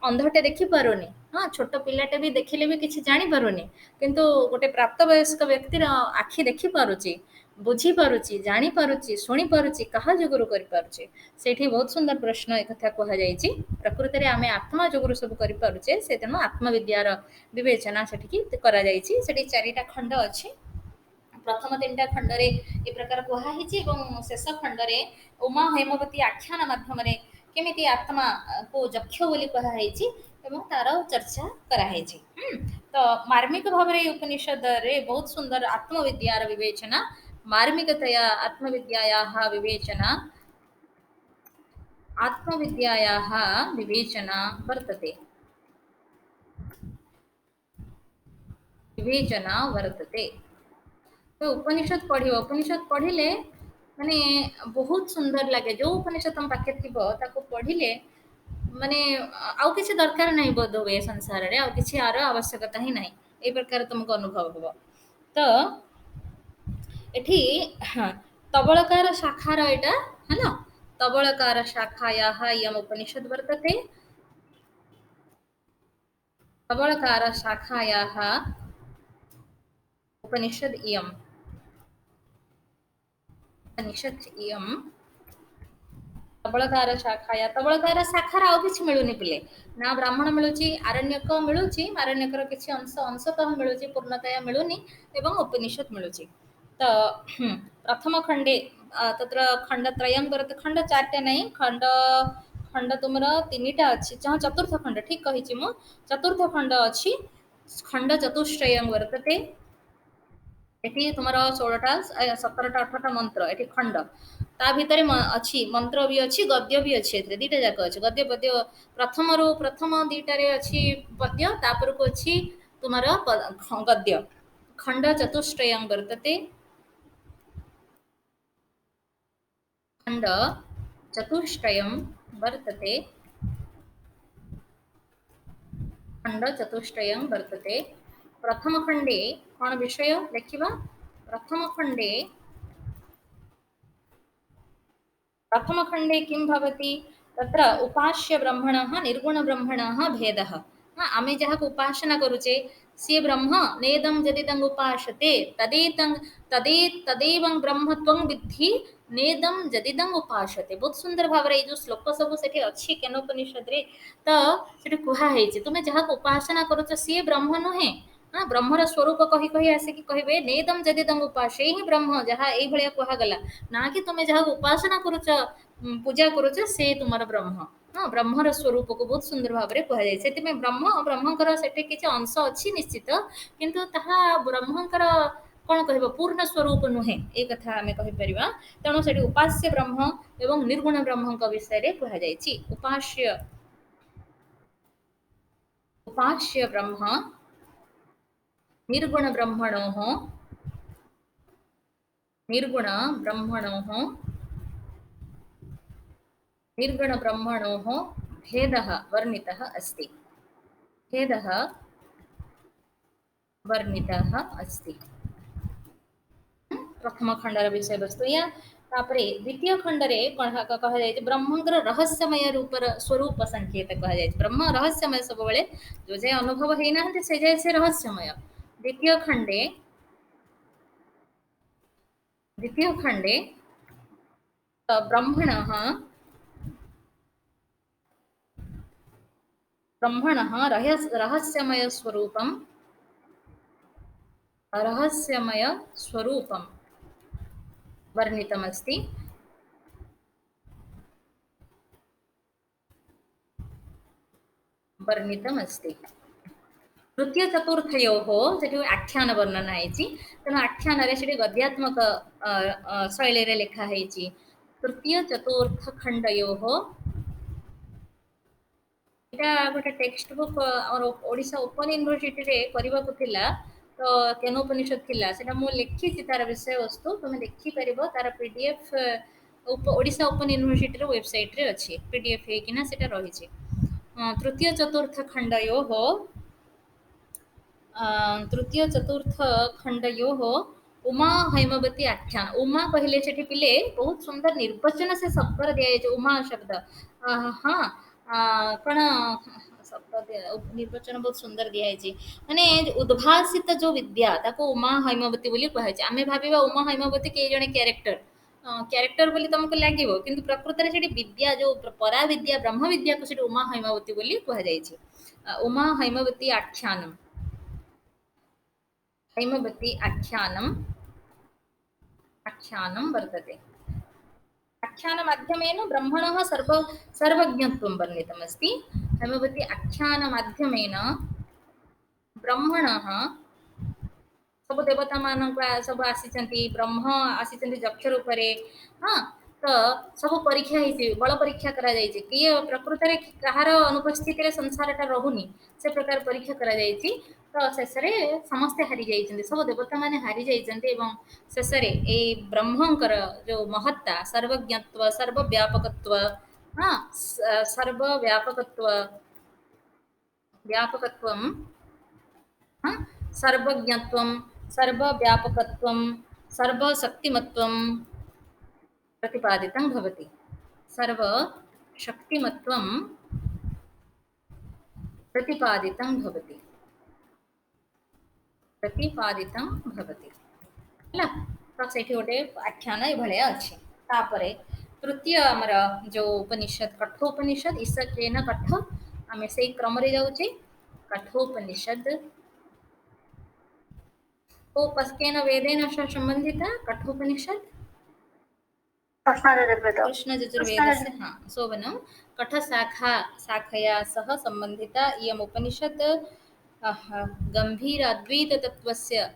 अंधटे देखी पारुनी हाँ छोट पिलाटे भी देखिले भी किसी जानी पारुनी किंतु गोटे प्राप्त वयस्क व्यक्तिर आखि देखी पारुची बुझी पारुची जानी पारुची शुणी पारुची कहा जोगुरु करि पारुची सेठी बहुत सुंदर प्रश्न एक कथा कहा जायछि प्रकृति रे आमे आत्मा जोगुरु सब करि पारुचे से तेनो आत्मविद्यार विवेचना सेठी करा जायछि सेठी चारिटा खंड अछि प्रथम तीनटा खंड रे ए प्रकार कहा हिछि एवं शेष खंड रे उमा हेमवती आख्यान माध्यम रे केमिति आत्मा को जक्ष बोली कहा हिछि एवं तार चर्चा करा हिछि तो मार्मिक भाव रे उपनिषद रे बहुत सुंदर आत्मविद्यार विवेचना मार्मिकतया आत्मविद्यायाः विवेचना वर्तते तो उपनिषद पढ़िले माने बहुत सुंदर लगे जो उपनिषद तुम पाखे थिबो ताको पढ़िले माने आउ किसी दरकार नहीं बोध हुए संसार रे आउ किसी आर आवश्यकता ही नहीं ए प्रकार तुमको अनुभव हो तो एठी तबलकार शाखार एटा है ना तबलकार शाखायाः इयम् उपनिषद् वर्तते तबलकार शाखायाः उपनिषद् इयम् तबलकार शाखार आउ किछि मिलुनी पिले ना ब्राह्मण मिलुची आरण्यक मिलुची आरण्यकर किछि अंशतः मिलुची पूर्णतया मिलुनी एवं उपनिषद मिलुची तो प्रथम खंडे तत्र खंडत्रयं वर्तते खंड चारटे नहीं खंड तुमर तीनटा अछि जहाँ चतुर्थ खंड ठीक कहिछि मु चतुर्थ खंड अछि खंड चतुष्टयं वर्तते एठी तुमर 16टा 17टा 18टा मंत्र एठी खंड ता भितरे अछि मंत्र भी अछि गद्य भी अछि एतरे दीटा जाक अछि गद्य पद्य प्रथम दीटा रे अछि पद्य तापर को अछि तुमर गद्य खंड चतुष्टयं वर्तते खंड चतुष्टयं वर्तते खंड चतुष्टयं वर्तते प्रथम खंडे कौन विषय देखिबा प्रथम खंडे किं भवति तत्र उपास्य ब्रह्मणः निर्गुण ब्रह्मणः भेदः आमे जहाँ उपासना करुचे सी ब्रह्म नेदं जदिदं उपासते तदेवं ब्रह्मत्वं विद्धि नेदं जदिदं उपासते बहुत सुंदर भाव रे जो श्लोक सब सेठी अछि केनोपनिषद रे तो सेठी कुहा हेछि तुमे जहाँ उपासना करुच सी ब्रह्म नुहे हाँ ब्रह्मर स्वरूप कही कही आसिक कहे नेदम जदिदं उपासे ही ब्रह्म जहाँ ये भाया कहगला ना कि तुम जहाँ उपासना करुच पूजा करुच से तुमर ब्रह्म हाँ ब्रह्मर स्वरूप को बहुत सुंदर भाव में कह जाए ब्रह्मकर से किसी अंश अच्छी निश्चित किंतु ताहा ब्रह्मकर कौन कह पूर्ण स्वरूप नुहे एक कथा आम कहीपर तेणु से उपास्य ब्रह्म एवं निर्गुण ब्रह्म विषय कहुई उपास्य उपास्य ब्रह्म निर्गुण ब्रह्मणो निर्गुण ब्रह्मणो निर्गुण ब्रह्मणो भेदः वर्णितः अस्ति भेदः वर्णितः अस्ति प्रथम खंडर विषय वस्तु या तापरे द्वितीय खंडरे कह जाए ब्रह्मंकर रहस्यमय रूप स्वरूप संकेत कह जाए ब्रह्म रहस्यमय सब बेले जो जाए अनुभव होना से जाए से रहस्यमय द्वितीय खंडे ब्रह्मण ब्रह्मण रहस्यमय स्वरूपम वर्णितमस्ति वर्णितमस्ति तृतीय चतुर्थयोः सेठी आख्यान वर्णन आइछि तेणु आख्यान रे सेठी गद्यात्मक शैली रे लिखा हैछि तृतीय चतुर्थ खंडयोः एटा गोटे टेक्स्ट बुक और ओडिशा ओपन यूनिवर्सिटी रे करबा को थिला तो केनोपनिषद थिला सेटा मु लिखि तार विषय वस्तु तुम देखि परिबो तार पीडीएफ ओडिशा ओपन यूनिवर्सिटी रो वेबसाइट रे अछि पीडीएफ हे किना सेटा रहिछि तृतीय चतुर्थ खंडयोः तृतीय चतुर्थ खंडयोः उमा हैमवती आख्यान उमा कहले सेठी पिले बहुत सुंदर निर्वचन से शब्द दिया उमा शब्द हाँ कौन शब्द निर्वचन बहुत सुंदर दिखाई माने उद्भासित जो विद्या ताको उमा हैमवती बोली कहुए आम भाविबा उमा हैमवती कई जने कैरेक्टर कैरेक्टर बोली तुमको लगे किंतु प्रकृत में सेठी विद्या जो परा विद्या ब्रह्म विद्या को सेठी उमा हैमवती बोली कहुए उमा हैमवती आख्यानम हैमवती आख्यानं वर्तते आख्यानमाध्यमेन ब्रह्मणः सर्वज्ञत्वं वर्णितमस्ति हैमवती आख्यानमाध्यमेन ब्रह्मणः सब देवता मान सब आसी ब्रह्म आसी जक्ष रूप हाँ तो सब परीक्षा बल परीक्षा करा किए प्रकृत में कहार अनुपस्थित संसार टा रहुनी से प्रकार परीक्षा करा तो शेष समस्ते हारी जाइए सब देवता माने हारी जाइए शेष ब्रह्मंकर जो महत्ता सर्वज्ञत्व सर्वव्यापकत्व हाँ सर्वव्यापकत्व व्यापकत्वं हाँ सर्वज्ञत्वं सर्वव्यापकत्वं सर्वशक्तिमत्वं प्रतिपादितं भवति सर्वशक्तिमत्वं प्रतिपादितं भवति ହେଲା तो सेठी गोटे आख्यान ये अच्छे तापर तृतीय आमर जो उपनिषद कठोपनिषद ईशकेन कठ आम से क्रम जाऊे कठोपनिषद को केन वेदेन संबंधिता कठोपनिषद कृष्ण यजुर्वेद हाँ शोभनम कठ शाखया सह संबंधिता इयम उपनिषद गंभीर अद्वैत तत्वस्य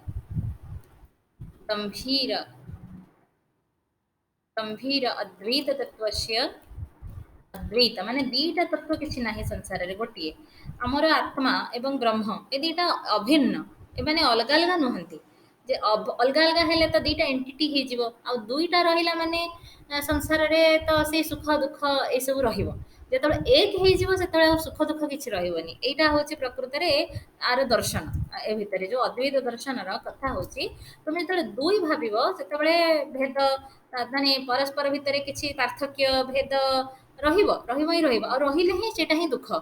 गंभीर अद्वैत तत्वस्य अद्वैत माने दीटा तत्व किसी ना संसार में गोटे आमर आत्मा एवं ब्रह्म ये दीटा अभिन्न एमाने अलग अलग नुहंती जे अलग अलग हेले तो दीटा एंटिटी हो दुईटा रहिला माने संसार रे तो से सुख दुख ए सब रहिबो जेतबे एक हेजिबो सेतबे सुख दुख किछि रहिबोनी एटा होछि प्रकृत रे आर दर्शन ए भितरे जो अद्वैत दर्शन रो कथा होछि तुम जेतबे दुई भाबिबो सेतबे भेद माने परस्पर भितरे किछि पार्थक्य भेद रहिबो ही रहिबो और रहिले ही सेटा ही दुख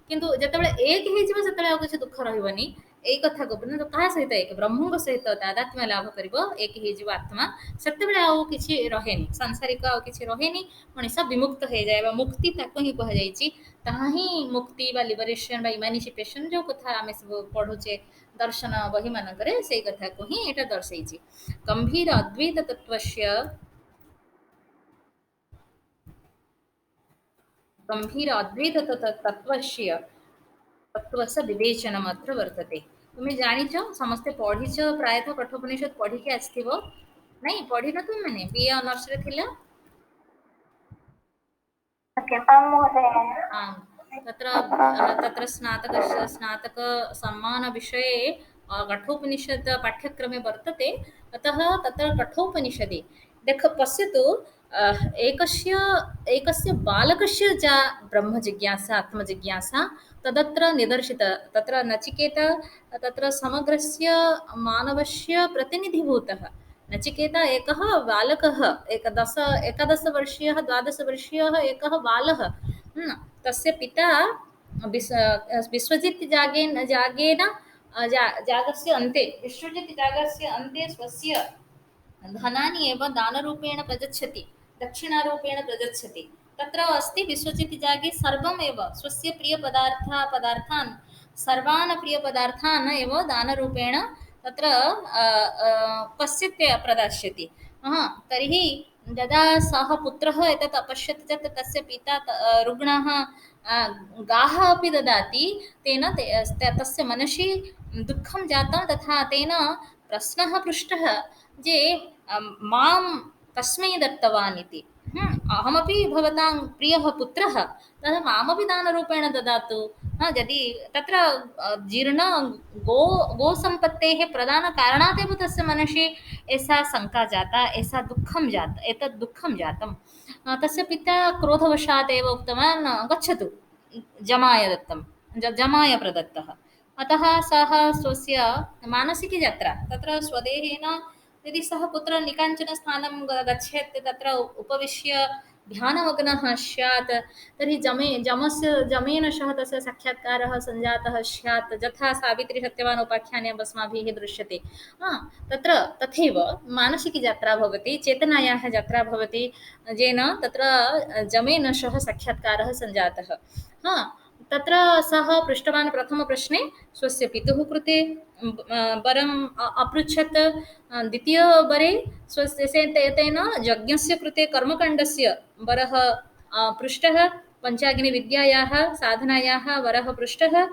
किंतु जेतबे एक हेजिबो सेतबे आ किछि दुख रहिबोनी एई कथा को तो कहा सहित एक ब्रह्म सहित तादात्म्य लाभ करिबो एक हेजिबो आत्मा सेतबे आ किछि रहेनी सांसारिक आ किछि रहेनी मनीष विमुक्त हो जाए मुक्ति ताको ही कह जाइछि ताहा ही मुक्ति बा लिबरेशन बा इमानिसिपेशन जो कथा आमे सब पढुचे दर्शन बही मानकरे से कथा को ही एटा दर्शैछि गंभीर अद्वैत तत्वस्य गंभीर अद्वैत तत्वस्य विवेचनमत्र वर्तते तुम्हें जानिच समस्ते पढ़िच प्रायतः कठोपनिषद पढ़ी के आसथिबो नहीं पढ़ी न तुम माने बीए ऑनर्स रे थिला आं महोदय आम् तत्र तत्र स्नातकसम्मानविषये कठोपनिषत् पाठ्यक्रमे वर्तते अतः तत्र कठोपनिषदि पश्यतु एकस्य एकस्य बालकस्य जा ब्रह्मजिज्ञासा आत्मजिज्ञासा तदत्र निदर्शित तत्र नचिकेता तत्र समग्रस्य मानवस्य प्रतिनिधिभूतः नचिकेता एकः बालकः एकादशवर्षीयः द्वादशवर्षीयः एकः बालः तस्य पिता विश्वजित् जागस्य अन्ते विश्वजित् जागस्य अन्ते स्वस्य धनानि एव दानरूपेण प्रयच्छति दक्षिणारूपेण प्रयच्छति तत्र अस्ति विश्वजित् जागे सर्वमेव स्वस्य पदार्थान् सर्वान् प्रियपदार्थान् एव दानरूपेण तत्र कस्य प्रदास्यति तर्हि यदा सः पुत्रः एतत् अपश्यति चेत् तस्य पिता रुग्णः गाः अपि ददाति तेन तस्य मनसि दुःखं जातं तथा तेन प्रश्नः पृष्टः जे मां कस्मै दत्तवान् इति अहमपि भवतां प्रियः पुत्रः तदा मामपि दानरूपेण ददातु यदि तत्र जीर्ण गोसम्पत्तेः प्रधानकारणादेव तस्य मनसि एषा शङ्का जाता एतत् दुःखं जातं तस्य पिता क्रोधवशात् एव उक्तवान् गच्छतु जमाय दत्तं जमाय प्रदत्तः अतः सः स्वस्य मानसिकयात्रा तत्र स्वदेहेन यदि सः कुत्र निकाञ्चन स्थानं गच्छेत् तत्र उपविश्य ध्यानमग्नः स्यात् तर्हि जमेन सह तस्य साक्षात्कारः सञ्जातः स्यात् यथा सावित्रीसत्यवान् उपाख्याने अस्माभिः दृश्यते तत्र तथैव मानसिकयात्रा भवति चेतनायाः यात्रा भवति येन तत्र जमेन सह साक्षात्कारः सञ्जातः तत्र सः पृष्टवान् प्रथमप्रश्ने स्वस्य पितुः कृते वरम् अपृच्छत् द्वितीयवरे स्वस्य तेन यज्ञस्य कृते कर्मकाण्डस्य वरः पृष्टः पञ्चाग्निविद्यायाः साधनायाः वरः पृष्टः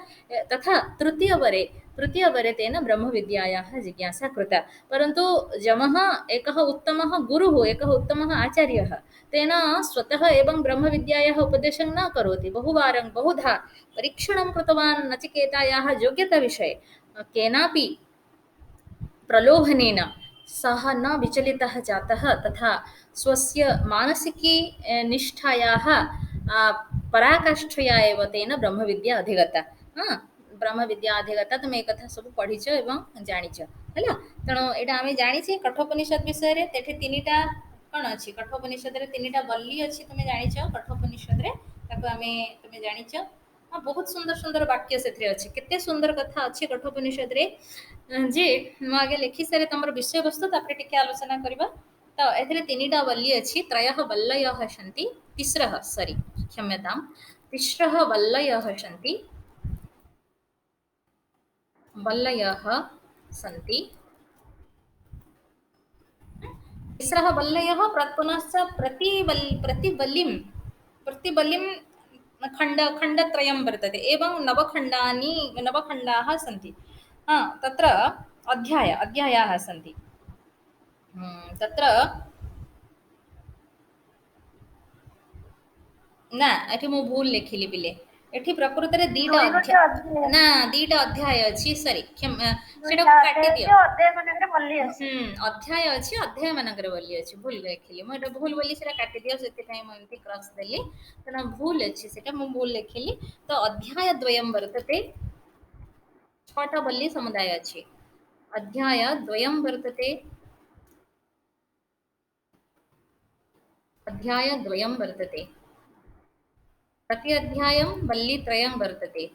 तथा तृतीयवरे तेन ब्रह्मविद्यायाः जिज्ञासा कृता परन्तु जमः एकः उत्तमः गुरुः एकः उत्तमः आचार्यः तेन स्वतः एवं ब्रह्मविद्यायाः उपदेशं न करोति बहुवारं बहुधा परीक्षणं कृतवान् नचिकेतायाः योग्यताविषये केनापि प्रलोभनेन सः न विचलितः जातः तथा स्वस्य मानसिकी निष्ठायाः पराकाष्ठया एव तेन ब्रह्मविद्या अधिगता ब्रह्मविद्या अधिगता तुम एकथा सब पढ़ीच एवं जानिच है तेणु यहाँ आम जाचे कठोपनिषद विषय तेठे तीनिटा कौन अच्छी कठोपनिषद तीनिटा बल्ली अच्छी तुम जाच कठोपनिषद तुम जानिच बहुत सुंदर सुंदर वाक्य से अच्छे केते सुंदर कथा अच्छी कठोपनिषद जे आगे लिखि सारे तुम विषय वस्तु टे आलोचना करवा तो ए तीनिटा वल्ली अच्छी त्रयः वल्लयः सन्ति तिस्रः सरी क्षम्यतां तिस्रः वल्लयः सन्ति वल्लयः सन्ति तिस्रः वल्लयः पुनश्च प्रतिवल्लिं खण्डत्रयं वर्तते एवं नवखण्डाः सन्ति तत्र अध्यायाः सन्ति तत्र ना एठी मु भूल लिखिली पिले एठी प्रकृत रे दीटा अध्याय ना दीटा अध्याय अछि सॉरी सेटा काटी दियो अध्याय मानकरे बोली अछि अध्याय अछि अध्याय मानकरे बोली अछि भूल लिखिली मु एटा भूल बोली सेटा काटी दियो सेते टाइम एमती क्रॉस देली तना भूल अछि सेटा मु भूल लिखिली तो अध्याय द्वयं वर्तते छटा बल्ली समुदाय अछि अध्याय द्वयं वर्तते अध्याय द्वयं वर्तते प्रति अध्यायं वल्लीत्रयं वर्तते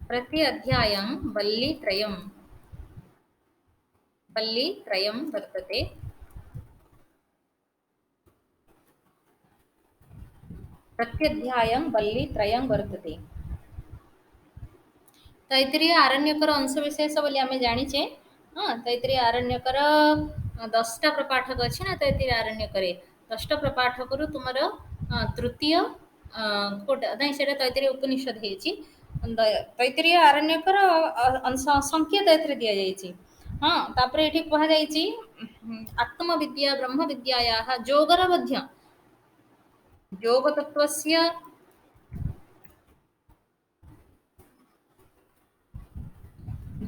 प्रति अध्यायं वल्लीत्रयं वर्तते प्रत्यध्यायं वल्लीत्रयं वर्तते तैत्तिरीय आरण्यकर अंश विशेष बोली आमे जानिचे तैत्तिरीय आरण्यकर 10टा प्रपाठक अछि ना तैत्तिरीय आरण्यकरे 10टा प्रपाठकरू तुमर तृतीय कोटा नहीं सेटा तैत्तिरीय उपनिषद हेछि तैतरीय आरण्यकर संकेत एथिरे दिया जायछि। हाँ तापर एठी कहा जायछि आत्मविद्या ब्रह्मविद्यायाः जोगर मध्य योगतत्त्वस्य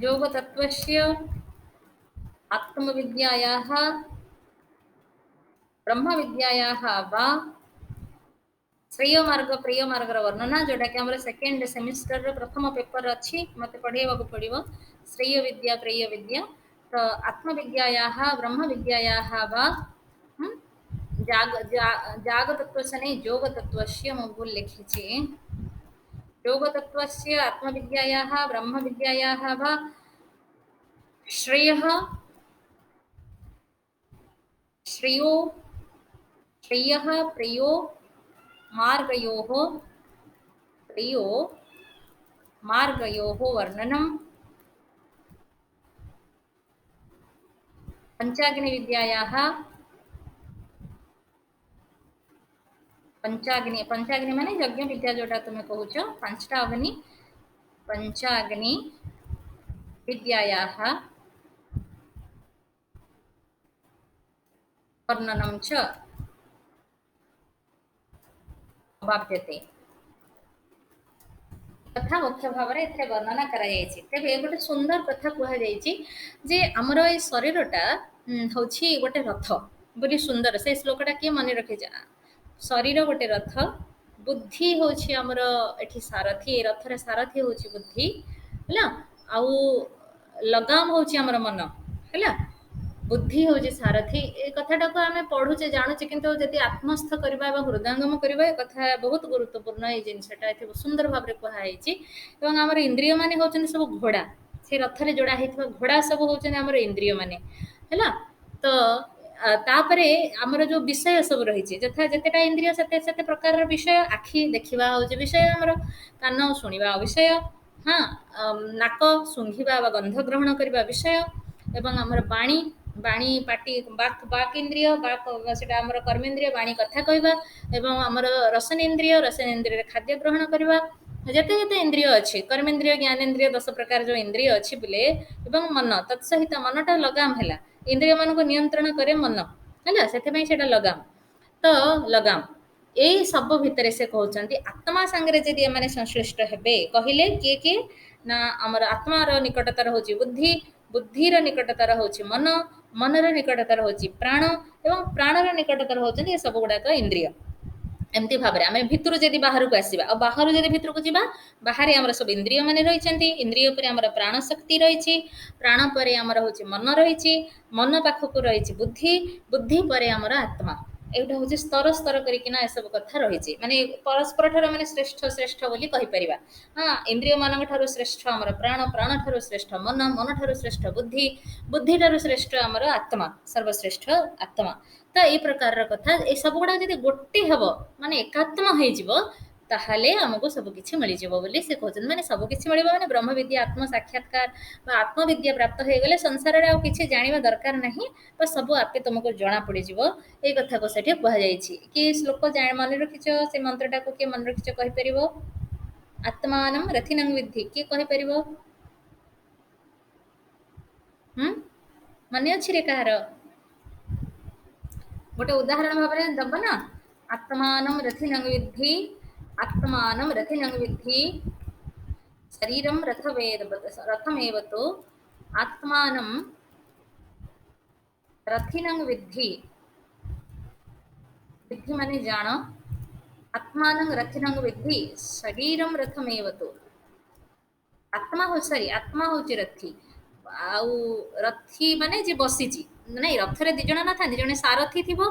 योगतत्त्वस्य आत्मविद्यायाः ब्रह्मविद्यायाः वा श्रेयमार्ग प्रियमार्गर वर्णना जोटा कि हमर सेकेंड सेमिस्टर रो प्रथम पेपर अछि मते पढेबाक पडिबो श्रेय विद्या प्रिय विद्या तो आत्मविद्यायाः ब्रह्मविद्यायाः वा हम्म, जाग तत्त्वस्य नै जोग तत्त्वस्य म भूल लिखिछि योग तत्त्वस्य आत्मविद्यायाः ब्रह्मविद्यायाः वा श्रेयः श्रेयो श्रेयः प्रियो मार्गयोः प्रियो मार्गयोः वर्णनं पञ्चाग्निविद्यायाः पंचाग्नि पंचाग्नि माने यज्ञ विद्या जोटा तुम कहूच पांचटा अग्नि पंचाग्नि विद्यायाः वर्णनं च वाप्यते कथा मुख्य भाव में एथे वर्णना करा जायछि तेबे गोटे सुंदर कथा कहा जायछि जे हमर ए शरीरटा होछि गोटे रथ बड़ी सुंदर से श्लोकटा के मन रखे जा शरीर गोटे रथ बुद्धि होछि हमर एठी सारथी रथरे सारथी होछि बुद्धि हैला आउ लगाम होछि हमर मन हैला बुद्धि होछि सारथी ए कथाटा को आमे पढुचे जानुचे किंतु जति आत्मस्थ करबा एवं हृदयंगम करबा ए कथा बहुत गुरुत्वपूर्ण ए जिनसटा एथे सुंदर भाव रे कहा आइछि एवं हमर इंद्रिय माने होचन सब घोड़ा से रथरे जोड़ा हेतबा घोड़ा सब होचन हमर इंद्रिय माने हैला तो तापरे हमर जो विषय सब रहिछि जथा जतेटा इंद्रिय सते सते प्रकार विषय आखि देखिबा होचे विषय हमर कान सुनिबा विषय हाँ नाक सुंघिबा बा गंध ग्रहण करबा विषय एवं हमर बाणी बाणी पाटी बाक बाक इंद्रिय बाक सेटा हमर कर्मेंद्रिय बाणी कथा कहबा एवं हमर रसनेन्द्रिय खाद्य ग्रहण करबा जते जते इंद्रिय अछि कर्मेंद्रिय ज्ञानेन्द्रिय 10 प्रकार जो इंद्रिय अछि बिले एवं मन तत्सहित मनटा लगाम हैला इंद्रिय मन को नियंत्रण करे मन हैला सेते पई सेटा लगाम तो लगाम एई सब भितरे से कहउचंती आत्मा संगरे जदि माने संश्लिष्ट हेबे कहिले के ना हमर आत्मार निकटतर होची बुद्धि बुद्धिर निकटतर होची मन मनर निकटतर होची प्राण एवं प्राणर निकटतर होचंती ए सब गुडा तो इंद्रिय एमती भाबरे आमे भितरु जदि बाहर को आसीबा आ बाहर जदि भितर को जिबा बाहर हमर सब इंद्रिय माने रहिचंती इंद्रिय परे हमर प्राण शक्ति रहिछि प्राण परे हमर होची मन रहिछि मन पाखकु रहिछि बुद्धि बुद्धि परे हमर आत्मा एटा होची स्तर स्तर करिकिना ए सब कथा रहिछि माने परस्पर ठर माने श्रेष्ठ श्रेष्ठ बोली कहि परिबा हां इंद्रिय मानक ठर श्रेष्ठ हमर प्राण प्राण ठर श्रेष्ठ मन मन ठर श्रेष्ठ बुद्धि बुद्धि ठर श्रेष्ठ हमर आत्मा सर्वश्रेष्ठ आत्मा तो ए प्रकार कथा ए सब गुडा जदि गोटे हबो माने एकात्म होई जिवो ताहले हमको सब किछि मिलि जिवो बोली से कहछन माने सब किछि मिलिबो माने ब्रह्म विद्या आत्म साक्षात्कार बा आत्म विद्या प्राप्त हो गेले संसार रे आ किछि जानिबा दरकार नाही बस सब आपे तुमको जणा पड़ी जिवो ए कथा को सेठी कहा जायछि कि श्लोक जाय मन रखिछो से मंत्रटा को के मन रखिछो कहि परिबो आत्मानं रथिनं विद्धि के कहि परिबो माने अछि रे कहार गोटे उदाहरण भाव में दब ना आत्मानं रथिनं विद्धि आत्मानं रथिनं विद्धि शरीरं रथमेव तो आत्मानं रथिनं विद्धि विद्धि माने जान आत्मानं रथिनं विद्धि शरीरं रथमेव तो आत्मा हो सरी आत्मा होची रथी आउ रथी माने जे बसीची नै रथरे दी जण न थांदी जणे सारथी थिबो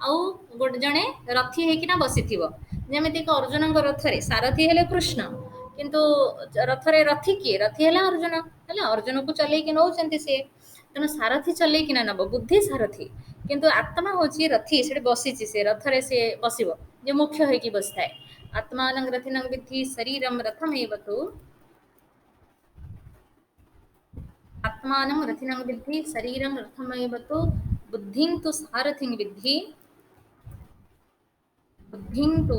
आउ गोटे जणे रथी हेकिना बसीथिबो जेमिति कि अर्जुनଙ୍କ रथरे सारथी हेले कृष्ण किंतु रथरे रथी किए रथी हेला अर्जुन हेला अर्जुन को चलेई कि नौचंती से तेणु सारथी चलेई कि ना नब बुद्धि सारथी किंतु आत्मा होची रथी सेठी बसीची से रथरे से बसिबो जे मुख्य हेकी बसथाय आत्मानं रथिनं विद्धि शरीरं रथमेव तु आत्मानं रथिनं विद्धि शरीरं रथमेव तु बुद्धिं तु सारथिं विद्धि बुद्धिं तु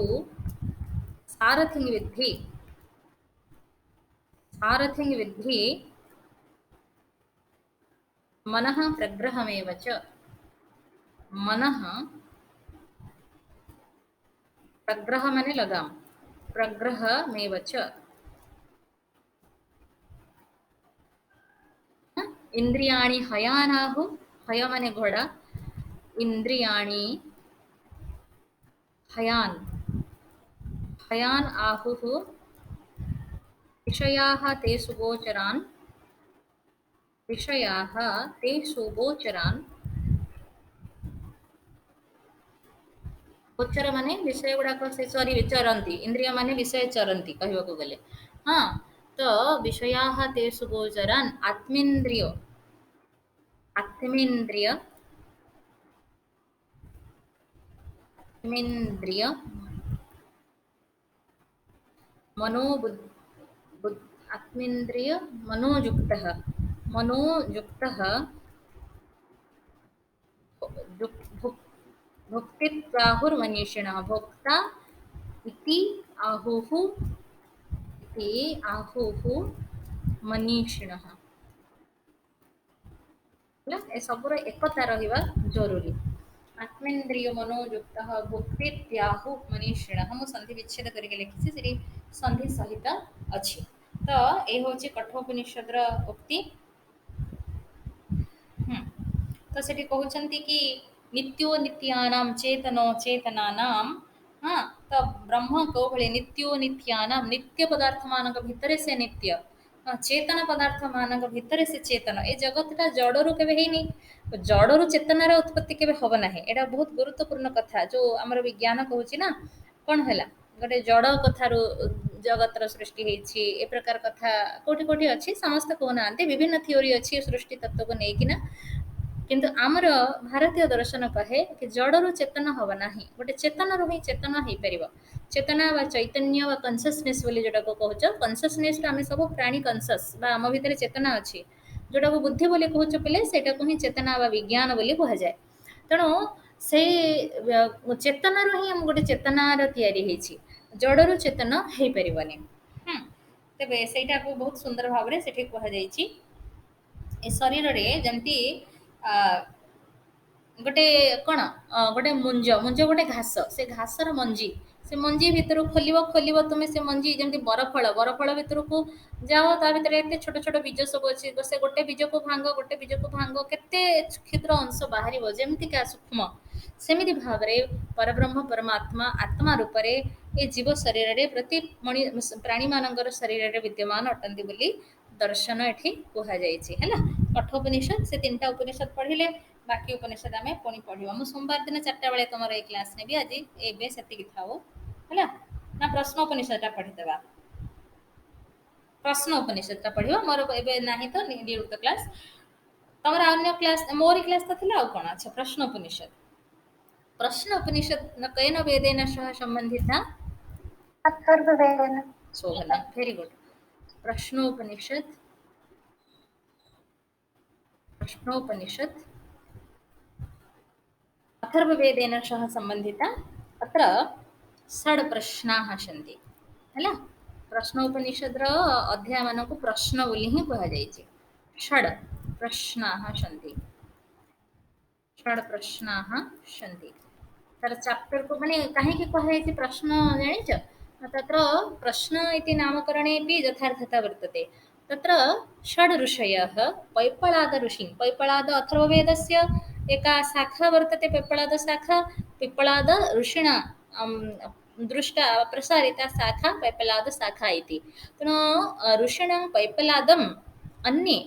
सारथिं विद्धि सारथिं विद्धि मनः प्रग्रहमेव च। मनः प्रग्रह माने लगाम, प्रग्रहमेव च। इंद्रियाणि हयानाहु, हय माने घोड़ा, इंद्रियाणि हयान, हयान आहुः विषयाः ते सुगोचरान्, विषयाः ते सुगोचरान्। गोचर माने विषय गुड़ाक से चरी चरंती, इंद्रिय माने विषय चरंती कहवाको गले। हाँ, तो विषयाः ते सुगोचरान् आत्मेन्द्रिय, आत्मेन्द्रिय, आत्मेन्द्रिय मनोबुद्ध, आत्मेन्द्रिय मनोयुक्तः, मनोयुक्तः भुक्तित्वाहुर्मनीषिणः, भोक्ता इति आहुः, इति आहुः मनीषिणः। ହେଲା ଏ ସବୁର ଏକତା ରହିବା ଜରୁରୀ। ଆତ୍ମେନ୍ଦ୍ରିୟ ମନୋଯୁକ୍ତଃ ଭୁକ୍ତିତ୍ୟାହୁ ମନୀଷିଣଃ, ମୁଁ ସନ୍ଧି ବିଚ୍ଛେଦ କରିକି ଲେଖିଛି, ସେଠି ସନ୍ଧି ସହିତ ଅଛି। ତ ଏ ହେଉଛି କଠୋପନିଷଦର ଉକ୍ତି। तो सेठी कहउछंती कि नित्यो नित्यानाम चेतनो चेतनानाम। हाँ, तो ब्रह्म को भले नित्यो नित्यानाम, नित्य पदार्थ मानक भितरे से नित्य, चेतन पदार्थ मानक भितरे से चेतन। ए जगतटा जड़रू केबे हेनी, जड़रू चेतनार उत्पत्ति केबे हब नाही। एटा बहुत गुरुत्वपूर्ण कथा जो हमर विज्ञान कहउची ना। कोन हैला गोटे जड़ कथारू जगतर सृष्टि हेछि, ए प्रकार कथा कोठी कोठी अछि, समस्त कहनांती विभिन्न थियोरी अछि सृष्टि तत्व को नेकिना। किंतु आमर भारतीय दर्शन कहे कि जड़रू चेतन हब नाही, गोटे चेतन ही चेतन हो पार। चेतना व चैतन्य व कनसीयसनेस बोली जोटा को कहउछ, कनसीयसनेस आम सब प्राणी कनसीयस बा आम भितर चेतना अच्छी, जोटा को बुद्धि बोली कहउछ पिले सेटा को ही चेतना व विज्ञान बोली कह जाए। तेणु से चेतनार ही आम गोटे चेतनार तैयारी हेछि, जड़रू चेतन हो पारबनी। तेबे सेटा को बहुत सुंदर भाव में सेठी कह जाइछि। ए शरीर रे जंती गोटे कौन गोटे मुंज, मुंज गोटे घास, से घासर मंजी, से मंजी भितर खोलिब खोलिब तुम से मंजी जमी बरफल, बरफल भितर को जाओ, ता भीतर एते छोट छोट बीज सब अच्छी, से गोटे बीज को भांग, गोटे बीज को भांग, केते क्षुद्र अंश बाहर जमती का सूक्ष्म, सेमिति भाव में परब्रह्म परमात्मा आत्मा रूप से ये जीव शरीर रे प्रति प्राणी मानकर शरीर रे विद्यमान अटंती बोली दर्शन एठी कहा जाइछि। हैला कठोपनिषद से तीनटा उपनिषद पढ़िले, बाकी उपनिषद आमे पुणी पढ़िबा। मु सोमवार दिन 4टा बेले तमर ए क्लास नेबी, आज एबे सेतिकी थाओ। हैला ना प्रश्न उपनिषद पढ़ी देबा, प्रश्न उपनिषद पढ़िबा। मोर एबे नाही तो नियुक्त क्लास, तमर अन्य क्लास मोर क्लास तो थिला आ कोन। अच्छा, प्रश्न उपनिषद, प्रश्न उपनिषद न केन वेदेन सह संबंधिता? अथर्ववेदेन। शोभना, वेरी गुड। प्रश्नोपनिषद, प्रश्नोपनिषद अथर्ववेदेन सह संबंधिता। अत्र षड् प्रश्नाः सन्ति। हैला प्रश्नोपनिषदर अध्याय मानक प्रश्न बोली ही कह जाइछि। षड् प्रश्नाः सन्ति, षड् प्रश्नाः सन्ति। तार चैप्टर को माने काहे कि कह जाइछि प्रश्न जानिछ? तत्र प्रश्न इति नामकरणेपि यथार्थता वर्तते। तत्र षड् ऋषयः पैप्पलाद ऋषिं, पैप्पलाद अथर्ववेदस्य एका शाखा वर्तते, पैप्पलाद शाखा, पिप्पलाद ऋषिणा दृष्टा प्रसारिता शाखा पैप्पलाद शाखा इति। तेणु ऋषिणां पैप्पलादम् अन्ये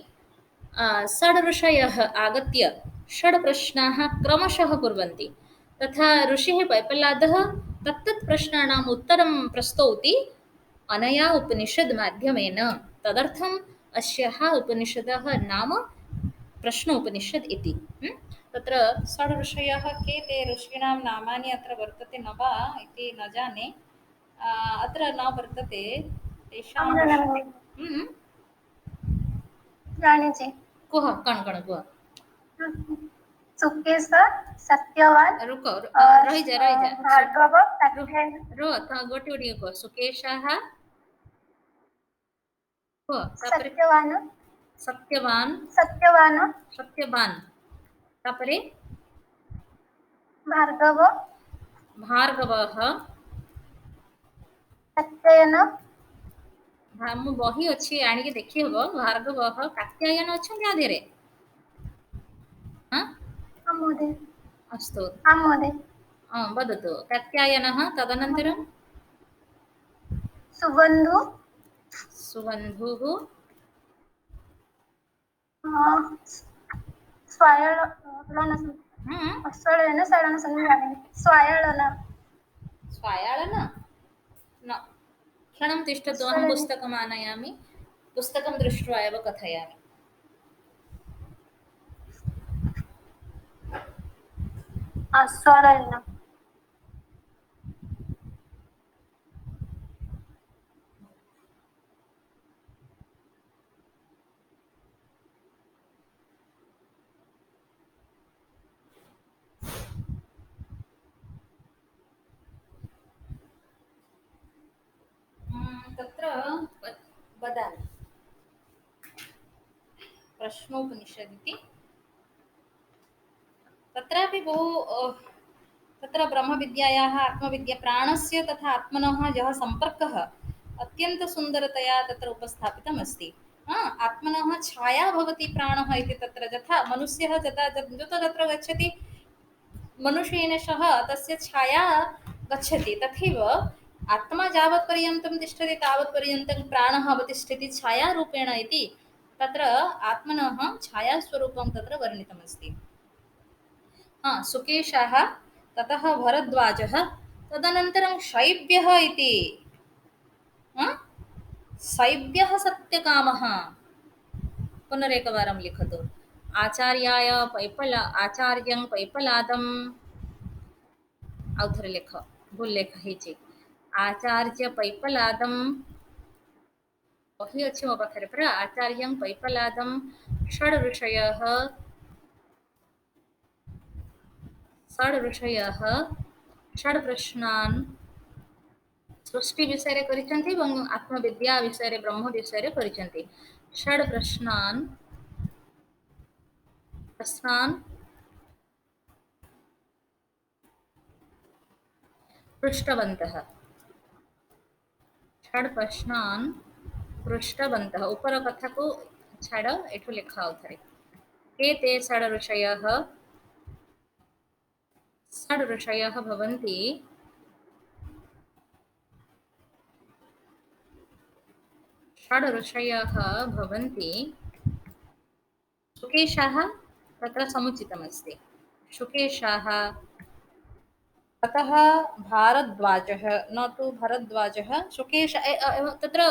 षड् ऋषयः आगत्य षड् प्रश्नाः क्रमशः कुर्वन्ति। तथा ऋषिः पैप्पलादः तत्तत् प्रश्नानाम् उत्तरं प्रस्तौति अनया उपनिषद् माध्यमेन। तदर्थम् अस्याः उपनिषदः नाम प्रश्नोपनिषद् इति। तत्र षड् ऋषयः के ते ऋषीणां नामानि अत्र वर्तते न वा इति न जाने, अत्र न वर्तते तेषां जानिछि। कुह कण कण कुह। सुकेश, सत्यवान, रुको रही जा भार्गव, रो तथेन। रो तो गोटे गोटे कह। सुकेशः, हो तापरे सत्यवान सत्यवान सत्यवान सत्यवान तापरे भार्गव भार्गवः सत्ययन ମୁଁ ବହି ଅଛି ଆଣିକି ଦେଖି ହବ ଭାର୍ଗବः କାତ୍ୟାୟନ ଅଛନ୍ତି ଆ ଦେହରେ ହଁ महोदय अस्तु आं महोदय वदतु कात्यायनः तदनन्तरं सुबन्धु सुबन्धुः स्वायळन स्वयेन शरण स्वायळन स्वायाळन न क्षणं तिष्ठतु अहं स्वयेन पुस्तकम् आनयामि पुस्तकं दृष्ट्वा एव कथयामि स्वरेण तत्र वदामि प्रश्नोपनिषदिति तत्रापि बहु तत्र ब्रह्मविद्यायाः आत्मविद्या प्राणस्य तथा आत्मनः यः सम्पर्कः अत्यन्तसुन्दरतया तत्र उपस्थापितमस्ति आत्मनः छाया भवति प्राणः इति तत्र यथा मनुष्यः यदा तत्र गच्छति मनुष्येन सह तस्य छाया गच्छति तथैव आत्मा यावत्पर्यन्तं तिष्ठति तावत्पर्यन्तं प्राणः अवतिष्ठति छायारूपेण इति तत्र आत्मनः छायास्वरूपं तत्र वर्णितमस्ति सुकेशः ततः भरद्वाजः तदनन्तरं शैब्यः इति शैब्यः सत्यकामः पुनरेकवारं लिखतु आचार्यं पैपलादम् आउथरे लेख भूल लेख ହେଇଛି आचार्य पैपलादं बही ଅଛି ମୋ ପାଖରେ ପୁରା आचार्यं पैपलादं षड् ऋषयः षड् प्रश्नान् सृष्टि विषय କରିଛନ୍ତି ଏବଂ आत्मविद्या विषय ब्रह्म विषय କରିଛନ୍ତି षड् प्रश्नान् पृष्टवन्तः षड् प्रश्नान् पृष्टवन्तः उपर कथा को छाड़ एठु लिखा उथरे के ते षड् ऋषयः भवन्ति षड् ऋषयः भवन्ति शुकेशाः तत्र समुचितमस्ति शुकेशाः ततः भारद्वाजः न तु भरद्वाजः शुकेश तत्र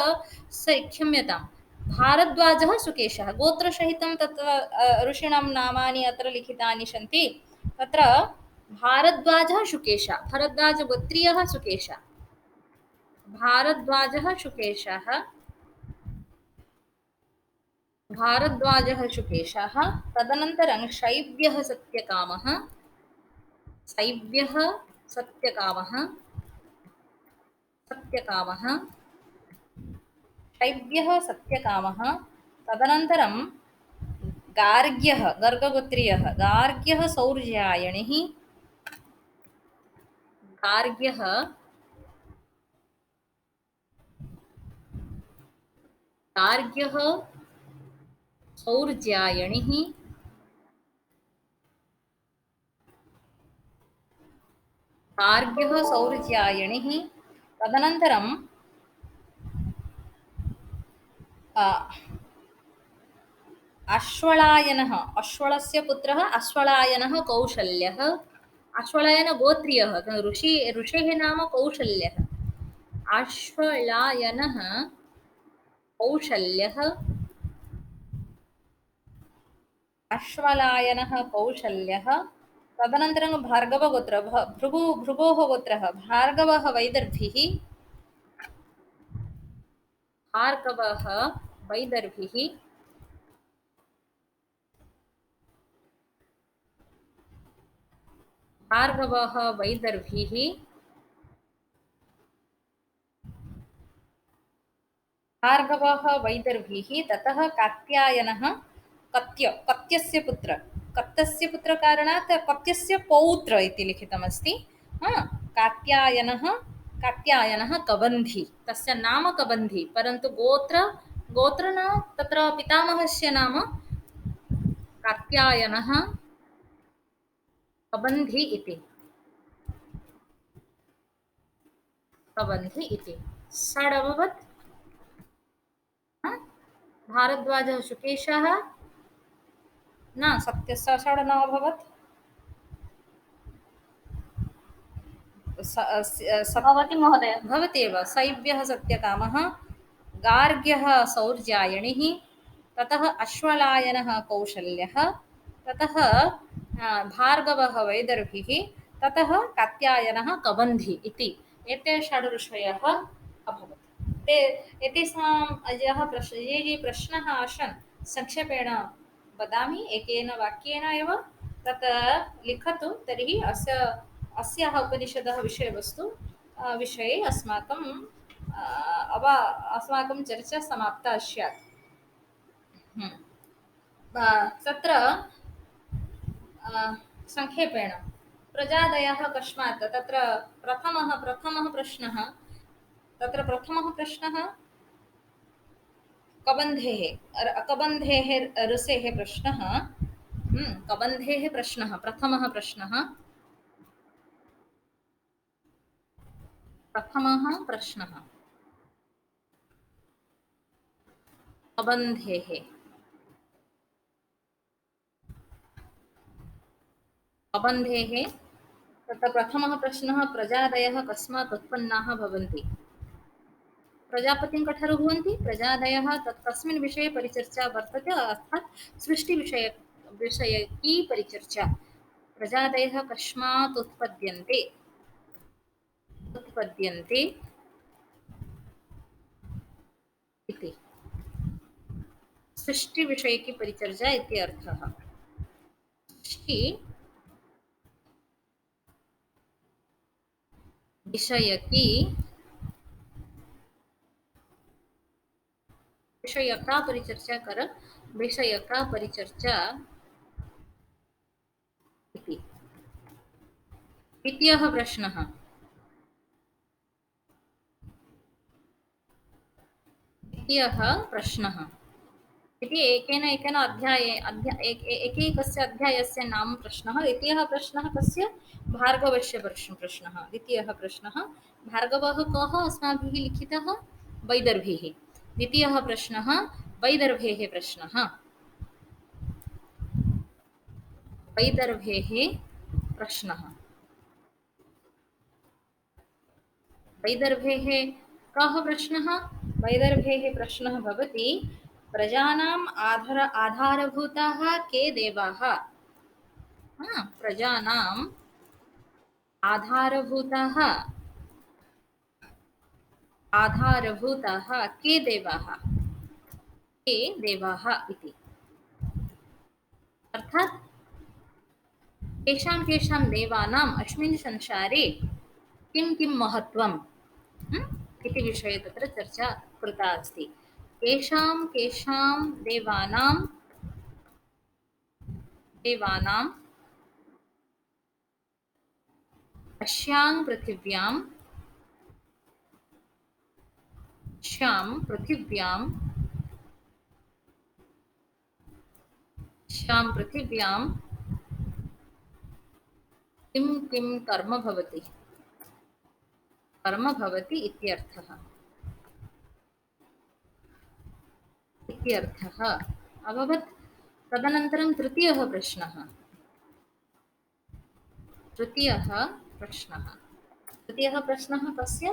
क्षम्यतां भारद्वाजः शुकेशः गोत्रसहितं तत्र ऋषीणां नामानि अत्र लिखितानि सन्ति तत्र भारद्वाजः शुकेशः भरद्वाजगोत्रीयः शुकेशः भारद्वाजः शुकेशः भारद्वाजः शुकेशः तदनन्तरं शैब्यः सत्यकामः शैब्यः सत्यकामः सत्यकामः शैब्यः सत्यकामः तदनन्तरं गार्ग्यः गर्गगोत्रीयः गार्ग्यः सौर्यायणिः गार्ग्यः गार्ग्यः सौर्यायणिः गार्ग्यः सौर्यायणिः तदनन्तरं अश्वलायनः अश्वलस्य पुत्रः अश्वलायनः कौशल्यः अश्वलायनगोत्रीयः ऋषेः नाम कौशल्यः अश्वलायनः कौशल्यः अश्वलायनः कौशल्यः तदनन्तरं भार्गवगोत्र भृगोः गोत्रः भार्गवः वैदर्भिः भार्गवः वैदर्भिः भार्गवः वैदर्भिः भार्गवः वैदर्भिः ततः कात्यायनः कत्यस्य पुत्र कत्तस्य पुत्रकारणात् कत्यस्य पौत्र इति लिखितमस्ति। कात्यायनः कबन्धी तस्य नाम कबन्धी परन्तु गोत्र न तत्र पितामहस्य नाम कात्यायनः कबन्धी इति षड् अभवत्। भारद्वाजः शुकेशः न सत्यस्य षड् न अभवत्। भवति महोदय। भवत्येव शैव्यः सत्यकामः गार्ग्यः सौर्यायणिः ततः अश्वलायनः कौशल्यः ततः भार्गवः वैदर्भिः ततः कात्यायनः कबन्धी इति एते षड् ऋषयः अभवत्। ते एतेषां ये प्रश्नाः आसन् संक्षेपेण वदामि एकेन वाक्येन एव तत् लिखतु तर्हि अस्याः उपनिषदः विषयवस्तु विषये अस्माकं चर्चा समाप्ता स्यात्। तत्र संक्षेपेण प्रजादयः कस्मात् तत्र प्रथमः प्रश्नः कबन्धेः ऋषेः प्रश्नः। कबन्धेः प्रश्नः प्रथमः प्रश्नः कबन्धेः तत्र प्रथमः प्रश्नः प्रजादयः कस्मात् उत्पन्नाः भवन्ति। प्रजापतिं कठरु भवन्ति प्रजादयः तस्मिन् विषये परिचर्चा वर्तते अर्थात् विषयकी परिचर्चा। प्रजादयः कस्मात् उत्पद्यन्ते इति सृष्टिविषयकी परिचर्चा इति अर्थः। विषयका परिचर्चा इति। द्वितीयः प्रश्नः इति एकेन एकैकस्य अध्यायस्य नाम प्रश्नः। द्वितीयः प्रश्नः कस्य भार्गवस्य प्रश्नः। द्वितीयः प्रश्नः भार्गवः कः अस्माभिः लिखितः वैदर्भिः। द्वितीयः प्रश्नः वैदर्भेः प्रश्नः। वैदर्भेः कः प्रश्नः। वैदर्भेः प्रश्नः भवति प्रजानाम् आधारभूताः के देवाः। प्रजानाम् आधारभूताः के देवाः इति। अर्थात् केषां देवानाम् अस्मिन् संसारे किं महत्त्वम् इति विषये तत्र चर्चा कृता अस्ति। केषां देवानाम् अस्यां पृथिव्यां किं कर्म भवति इत्यर्थः अभवत्। तदनन्तरं तृतीयः प्रश्नः कस्य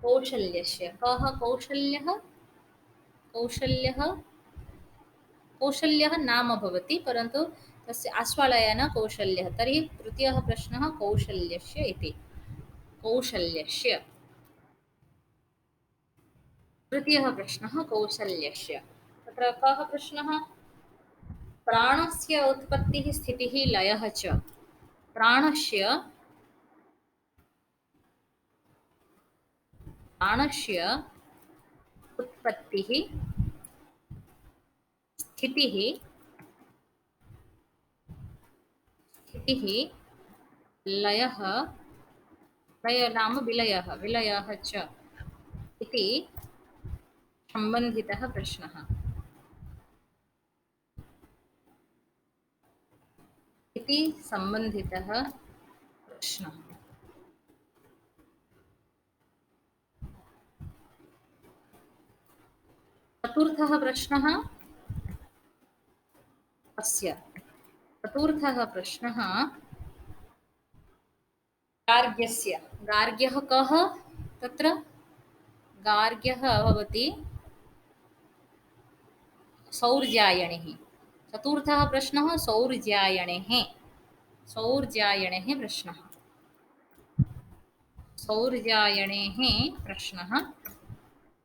कौशल्यस्य। कः कौशल्यः नाम भवति परन्तु तस्य आश्वालयन कौशल्यः। तर्हि तृतीयः प्रश्नः कौशल्यस्य इति। तृतीयः प्रश्नः कौशल्यस्य। तत्र कः प्रश्नः प्राणस्य उत्पत्तिः स्थितिः लयः च। प्राणस्य उत्पत्तिः स्थितिः स्थितिः लयः लय नाम विलयः विलयः च इति सम्बन्धितः प्रश्नः इति सम्बन्धितः प्रश्नः। चतुर्थः प्रश्नः अस्य चतुर्थः प्रश्नः गार्ग्यस्य गार्ग्यः कः तत्र गार्ग्यः भवति सौर्यायणिः। चतुर्थः प्रश्नः सौर्यायणेः सौर्यायणेः प्रश्नः सौर्यायणेः प्रश्नः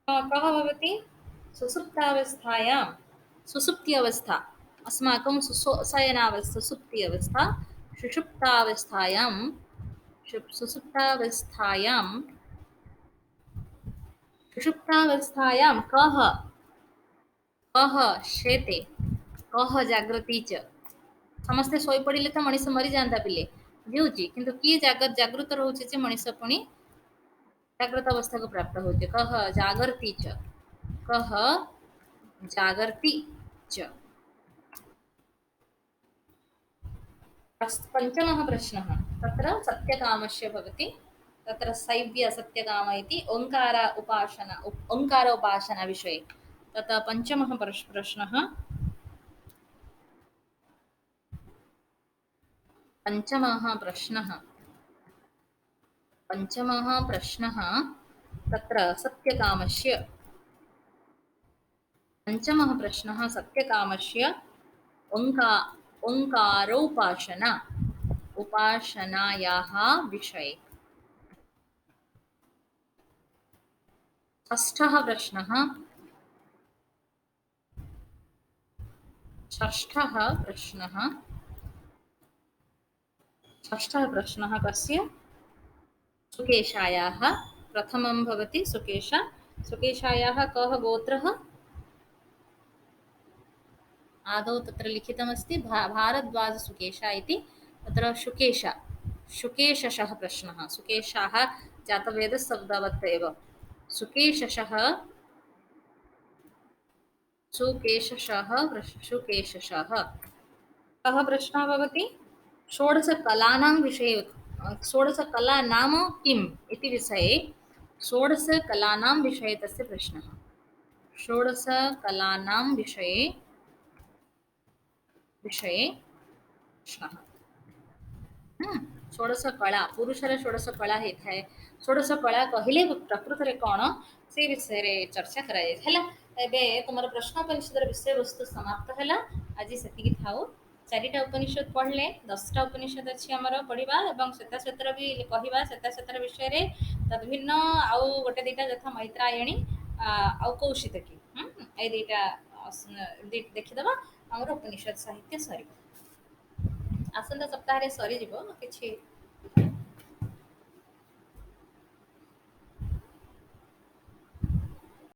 कः भवति सुसुप्तावस्थायां सुसुप्ति अवस्था अस्माकं सुसुप्ति अवस्था सुषुप्तावस्थायां सुसुप्तावस्थायां सुषुप्तावस्थायां कः कः शेते कः जागृति च ସମସ୍ତେ ଶୋଇପଡ଼ିଲେ ତ ମଣିଷ ମରିଯାଆନ୍ତା ପିଲେ ବୁଝିହେଉଛି କିନ୍ତୁ କିଏ ଜାଗୃତ ରହୁଛି ଯେ ମଣିଷ ପୁଣି ଜାଗ୍ରତ ଅବସ୍ଥାକୁ ପ୍ରାପ୍ତ ହେଉଛି କହ ଜାଗର୍ତି च कः जागर्ति च। पञ्चमः प्रश्नः तत्र सत्यकामस्य भवति तत्र शैव्य सत्यकाम इति ओङ्कार उपासना विषये तत् पञ्चमः प्रश्नः पञ्चमः प्रश्नः पञ्चमः प्रश्नः तत्र सत्यकामस्य पञ्चमः प्रश्नः सत्यकामस्य ओङ्कारोपासना उपासनायाः विषये। षष्ठः प्रश्नः षष्ठः प्रश्नः षष्ठः प्रश्नः कस्य सुकेशायाः प्रथमं भवति सुकेशायाः कः गोत्रः आदौ तत्र लिखितमस्ति भारद्वाजसुकेशा इति तत्र शुकेशशः प्रश्नः सुकेशाः जातवेदशब्दवत् एव सुकेशशः कः प्रश्नः भवति षोडशकलानां विषये षोडशकला नाम किम् इति विषये षोडशकलानां विषये तस्य प्रश्नः षोडशकलानां विषये प्रश्नः षोडश कला पुरुषर षोडश कला होता है षोडश कला कहले प्रकृत में कौन से विषय रे चर्चा करा एबे तुम प्रश्न परिषद विषय वस्तु समाप्त है आज से थाऊ चारिटा उपनिषद पढ़ले 10टा उपनिषद अच्छी आमर पढ़ा और श्वेताश्वेतर भी कहवा श्वेताश्वेतर विषय रे तद्भिन्न आउ गोटे दीटा यथा मैत्रायणी आउ कौशितकी ए दीटा देखीदे आमर उपनिषद साहित्य सरी आसंता सप्ताह सरीज कि